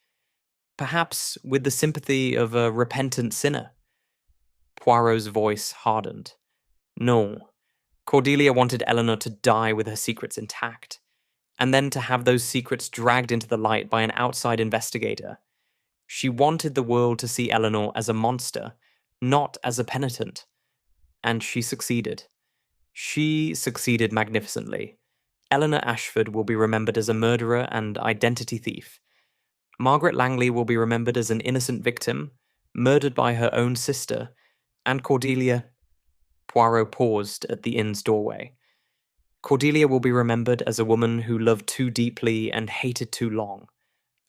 perhaps with the sympathy of a repentant sinner. Poirot's voice hardened. No, Cordelia wanted Eleanor to die with her secrets intact, and then to have those secrets dragged into the light by an outside investigator. She wanted the world to see Eleanor as a monster, not as a penitent. And she succeeded. She succeeded magnificently. Eleanor Ashford will be remembered as a murderer and identity thief. Margaret Langley will be remembered as an innocent victim, murdered by her own sister, and Cordelia... Poirot paused at the inn's doorway. Cordelia will be remembered as a woman who loved too deeply and hated too long.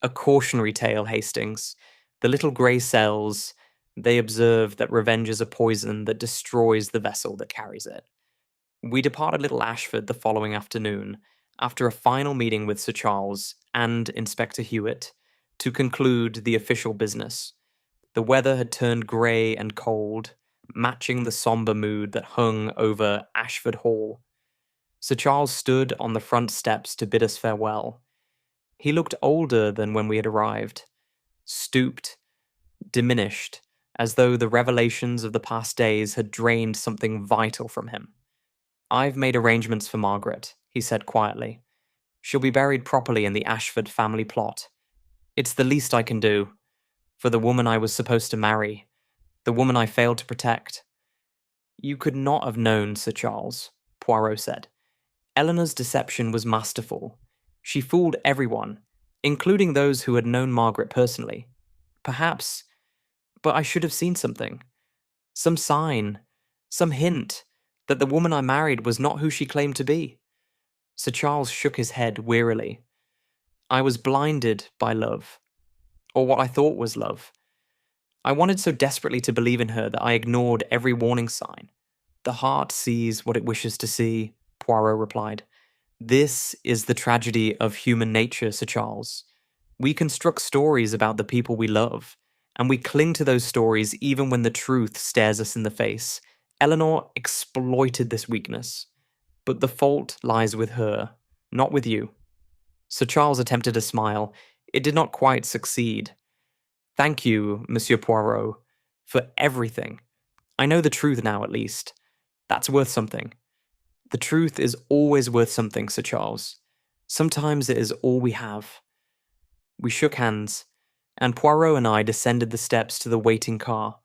A cautionary tale, Hastings. The little grey cells, they observe that revenge is a poison that destroys the vessel that carries it. We departed Little Ashford the following afternoon, after a final meeting with Sir Charles and Inspector Hewitt, to conclude the official business. The weather had turned grey and cold, matching the sombre mood that hung over Ashford Hall. Sir Charles stood on the front steps to bid us farewell. He looked older than when we had arrived, stooped, diminished, as though the revelations of the past days had drained something vital from him. "I've made arrangements for Margaret," he said quietly. "She'll be buried properly in the Ashford family plot. It's the least I can do. For the woman I was supposed to marry. The woman I failed to protect." "You could not have known, Sir Charles," Poirot said. "Eleanor's deception was masterful. She fooled everyone, including those who had known Margaret personally. Perhaps, but I should have seen something. Some sign, some hint, that the woman I married was not who she claimed to be." Sir Charles shook his head wearily. "I was blinded by love. Or what I thought was love. I wanted so desperately to believe in her that I ignored every warning sign." "The heart sees what it wishes to see," Poirot replied. "This is the tragedy of human nature, Sir Charles. We construct stories about the people we love, and we cling to those stories even when the truth stares us in the face. Eleanor exploited this weakness, but the fault lies with her, not with you." Sir Charles attempted a smile. It did not quite succeed. "Thank you, Monsieur Poirot, for everything. I know the truth now, at least. That's worth something. The truth is always worth something, Sir Charles. Sometimes it is all we have." We shook hands, and Poirot and I descended the steps to the waiting car.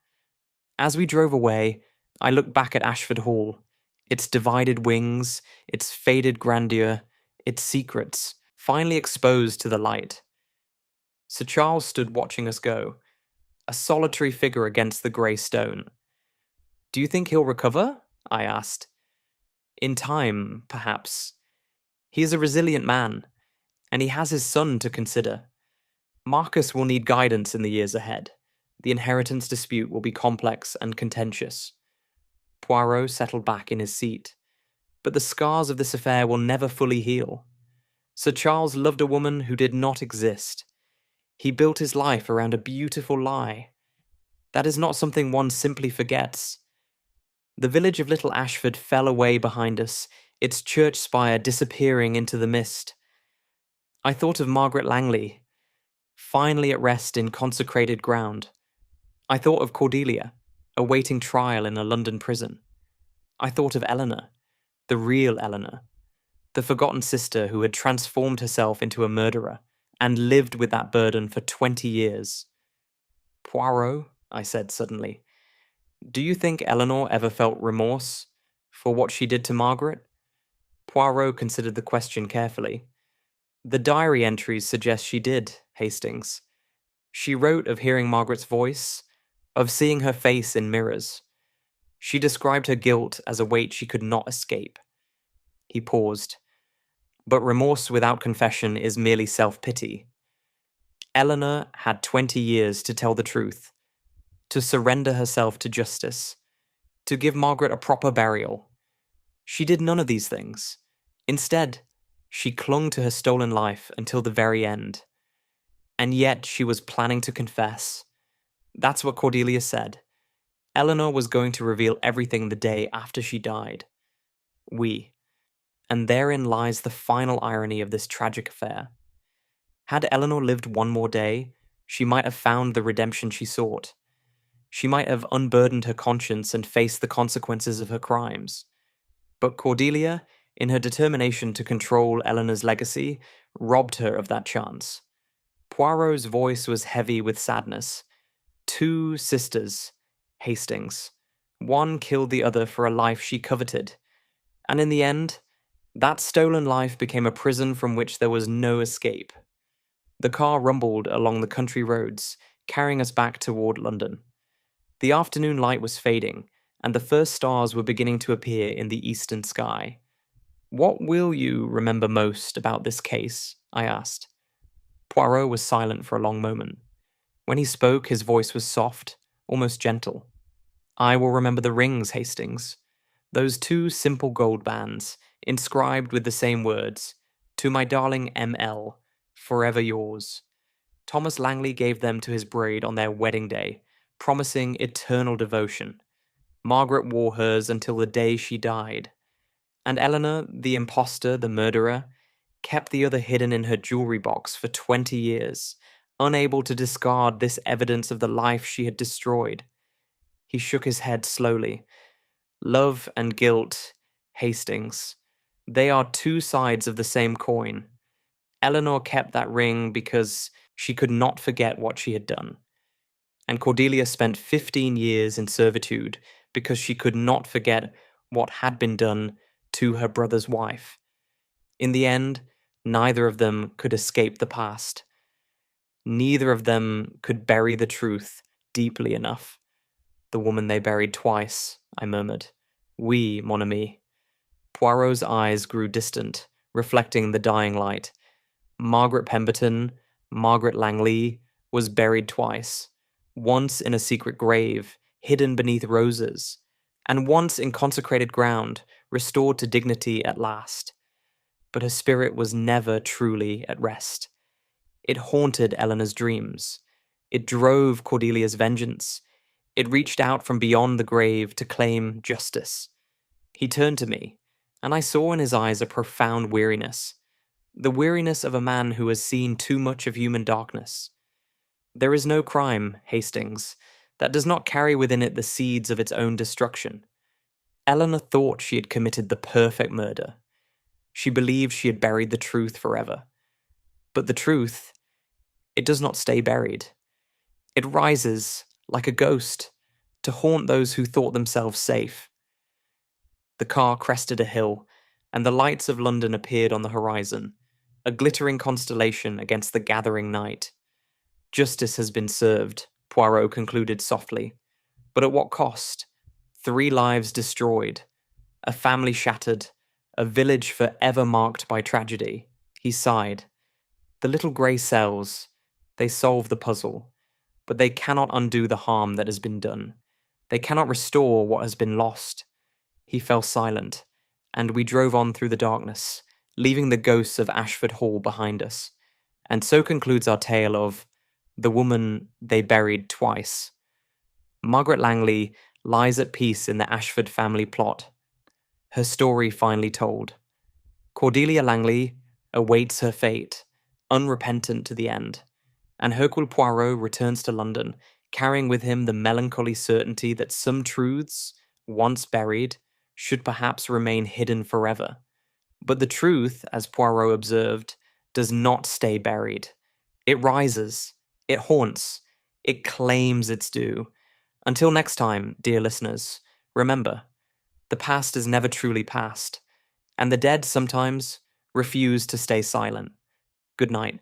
As we drove away, I looked back at Ashford Hall, its divided wings, its faded grandeur, its secrets, finally exposed to the light. Sir Charles stood watching us go, a solitary figure against the grey stone. "Do you think he'll recover?" I asked. "In time, perhaps. He is a resilient man, and he has his son to consider. Marcus will need guidance in the years ahead. The inheritance dispute will be complex and contentious." Poirot settled back in his seat. "But the scars of this affair will never fully heal. Sir Charles loved a woman who did not exist. He built his life around a beautiful lie. That is not something one simply forgets. The village of Little Ashford fell away behind us, its church spire disappearing into the mist. I thought of Margaret Langley, finally at rest in consecrated ground. I thought of Cordelia, awaiting trial in a London prison. I thought of Eleanor, the real Eleanor, the forgotten sister who had transformed herself into a murderer and lived with that burden for 20 years. "Poirot," I said suddenly, "do you think Eleanor ever felt remorse for what she did to Margaret?" Poirot considered the question carefully. "The diary entries suggest she did, Hastings. She wrote of hearing Margaret's voice, of seeing her face in mirrors. She described her guilt as a weight she could not escape." He paused. "But remorse without confession is merely self-pity. Eleanor had 20 years to tell the truth, to surrender herself to justice, to give Margaret a proper burial. She did none of these things. Instead, she clung to her stolen life until the very end. And yet she was planning to confess. That's what Cordelia said. Eleanor was going to reveal everything the day after she died. And therein lies the final irony of this tragic affair. Had Eleanor lived one more day, she might have found the redemption she sought. She might have unburdened her conscience and faced the consequences of her crimes. But Cordelia, in her determination to control Eleanor's legacy, robbed her of that chance." Poirot's voice was heavy with sadness. "Two sisters, Hastings. One killed the other for a life she coveted. And in the end, that stolen life became a prison from which there was no escape." The car rumbled along the country roads, carrying us back toward London. The afternoon light was fading, and the first stars were beginning to appear in the eastern sky. "What will you remember most about this case?" I asked. Poirot was silent for a long moment. When he spoke, his voice was soft, almost gentle. "I will remember the rings, Hastings. Those two simple gold bands, inscribed with the same words, 'To my darling M.L., forever yours.' Thomas Langley gave them to his bride on their wedding day, promising eternal devotion. Margaret wore hers until the day she died. And Eleanor, the impostor, the murderer, kept the other hidden in her jewelry box for 20 years, unable to discard this evidence of the life she had destroyed. He shook his head slowly. Love and guilt, Hastings. They are two sides of the same coin. Eleanor kept that ring because she could not forget what she had done. And Cordelia spent 15 years in servitude because she could not forget what had been done to her brother's wife. In the end, neither of them could escape the past. Neither of them could bury the truth deeply enough. The woman they buried twice, I murmured. Oui, mon ami. Poirot's eyes grew distant, reflecting the dying light. Margaret Pemberton, Margaret Langley, was buried twice. Once in a secret grave, hidden beneath roses, and once in consecrated ground, restored to dignity at last. But her spirit was never truly at rest. It haunted Eleanor's dreams. It drove Cordelia's vengeance. It reached out from beyond the grave to claim justice. He turned to me, and I saw in his eyes a profound weariness. The weariness of a man who has seen too much of human darkness. There is no crime, Hastings, that does not carry within it the seeds of its own destruction. Eleanor thought she had committed the perfect murder. She believed she had buried the truth forever. But the truth, it does not stay buried. It rises, like a ghost, to haunt those who thought themselves safe. The car crested a hill, and the lights of London appeared on the horizon, a glittering constellation against the gathering night. Justice has been served, Poirot concluded softly. But at what cost? 3 lives destroyed, a family shattered, a village forever marked by tragedy. He sighed. The little grey cells, they solve the puzzle, but they cannot undo the harm that has been done. They cannot restore what has been lost. He fell silent, and we drove on through the darkness, leaving the ghosts of Ashford Hall behind us. And so concludes our tale of the woman they buried twice. Margaret Langley lies at peace in the Ashford family plot, her story finally told. Cordelia Langley awaits her fate, unrepentant to the end, and Hercule Poirot returns to London, carrying with him the melancholy certainty that some truths, once buried, should perhaps remain hidden forever. But the truth, as Poirot observed, does not stay buried. It rises, it haunts, it claims its due. Until next time, dear listeners, remember, the past is never truly past, and the dead sometimes refuse to stay silent. Good night.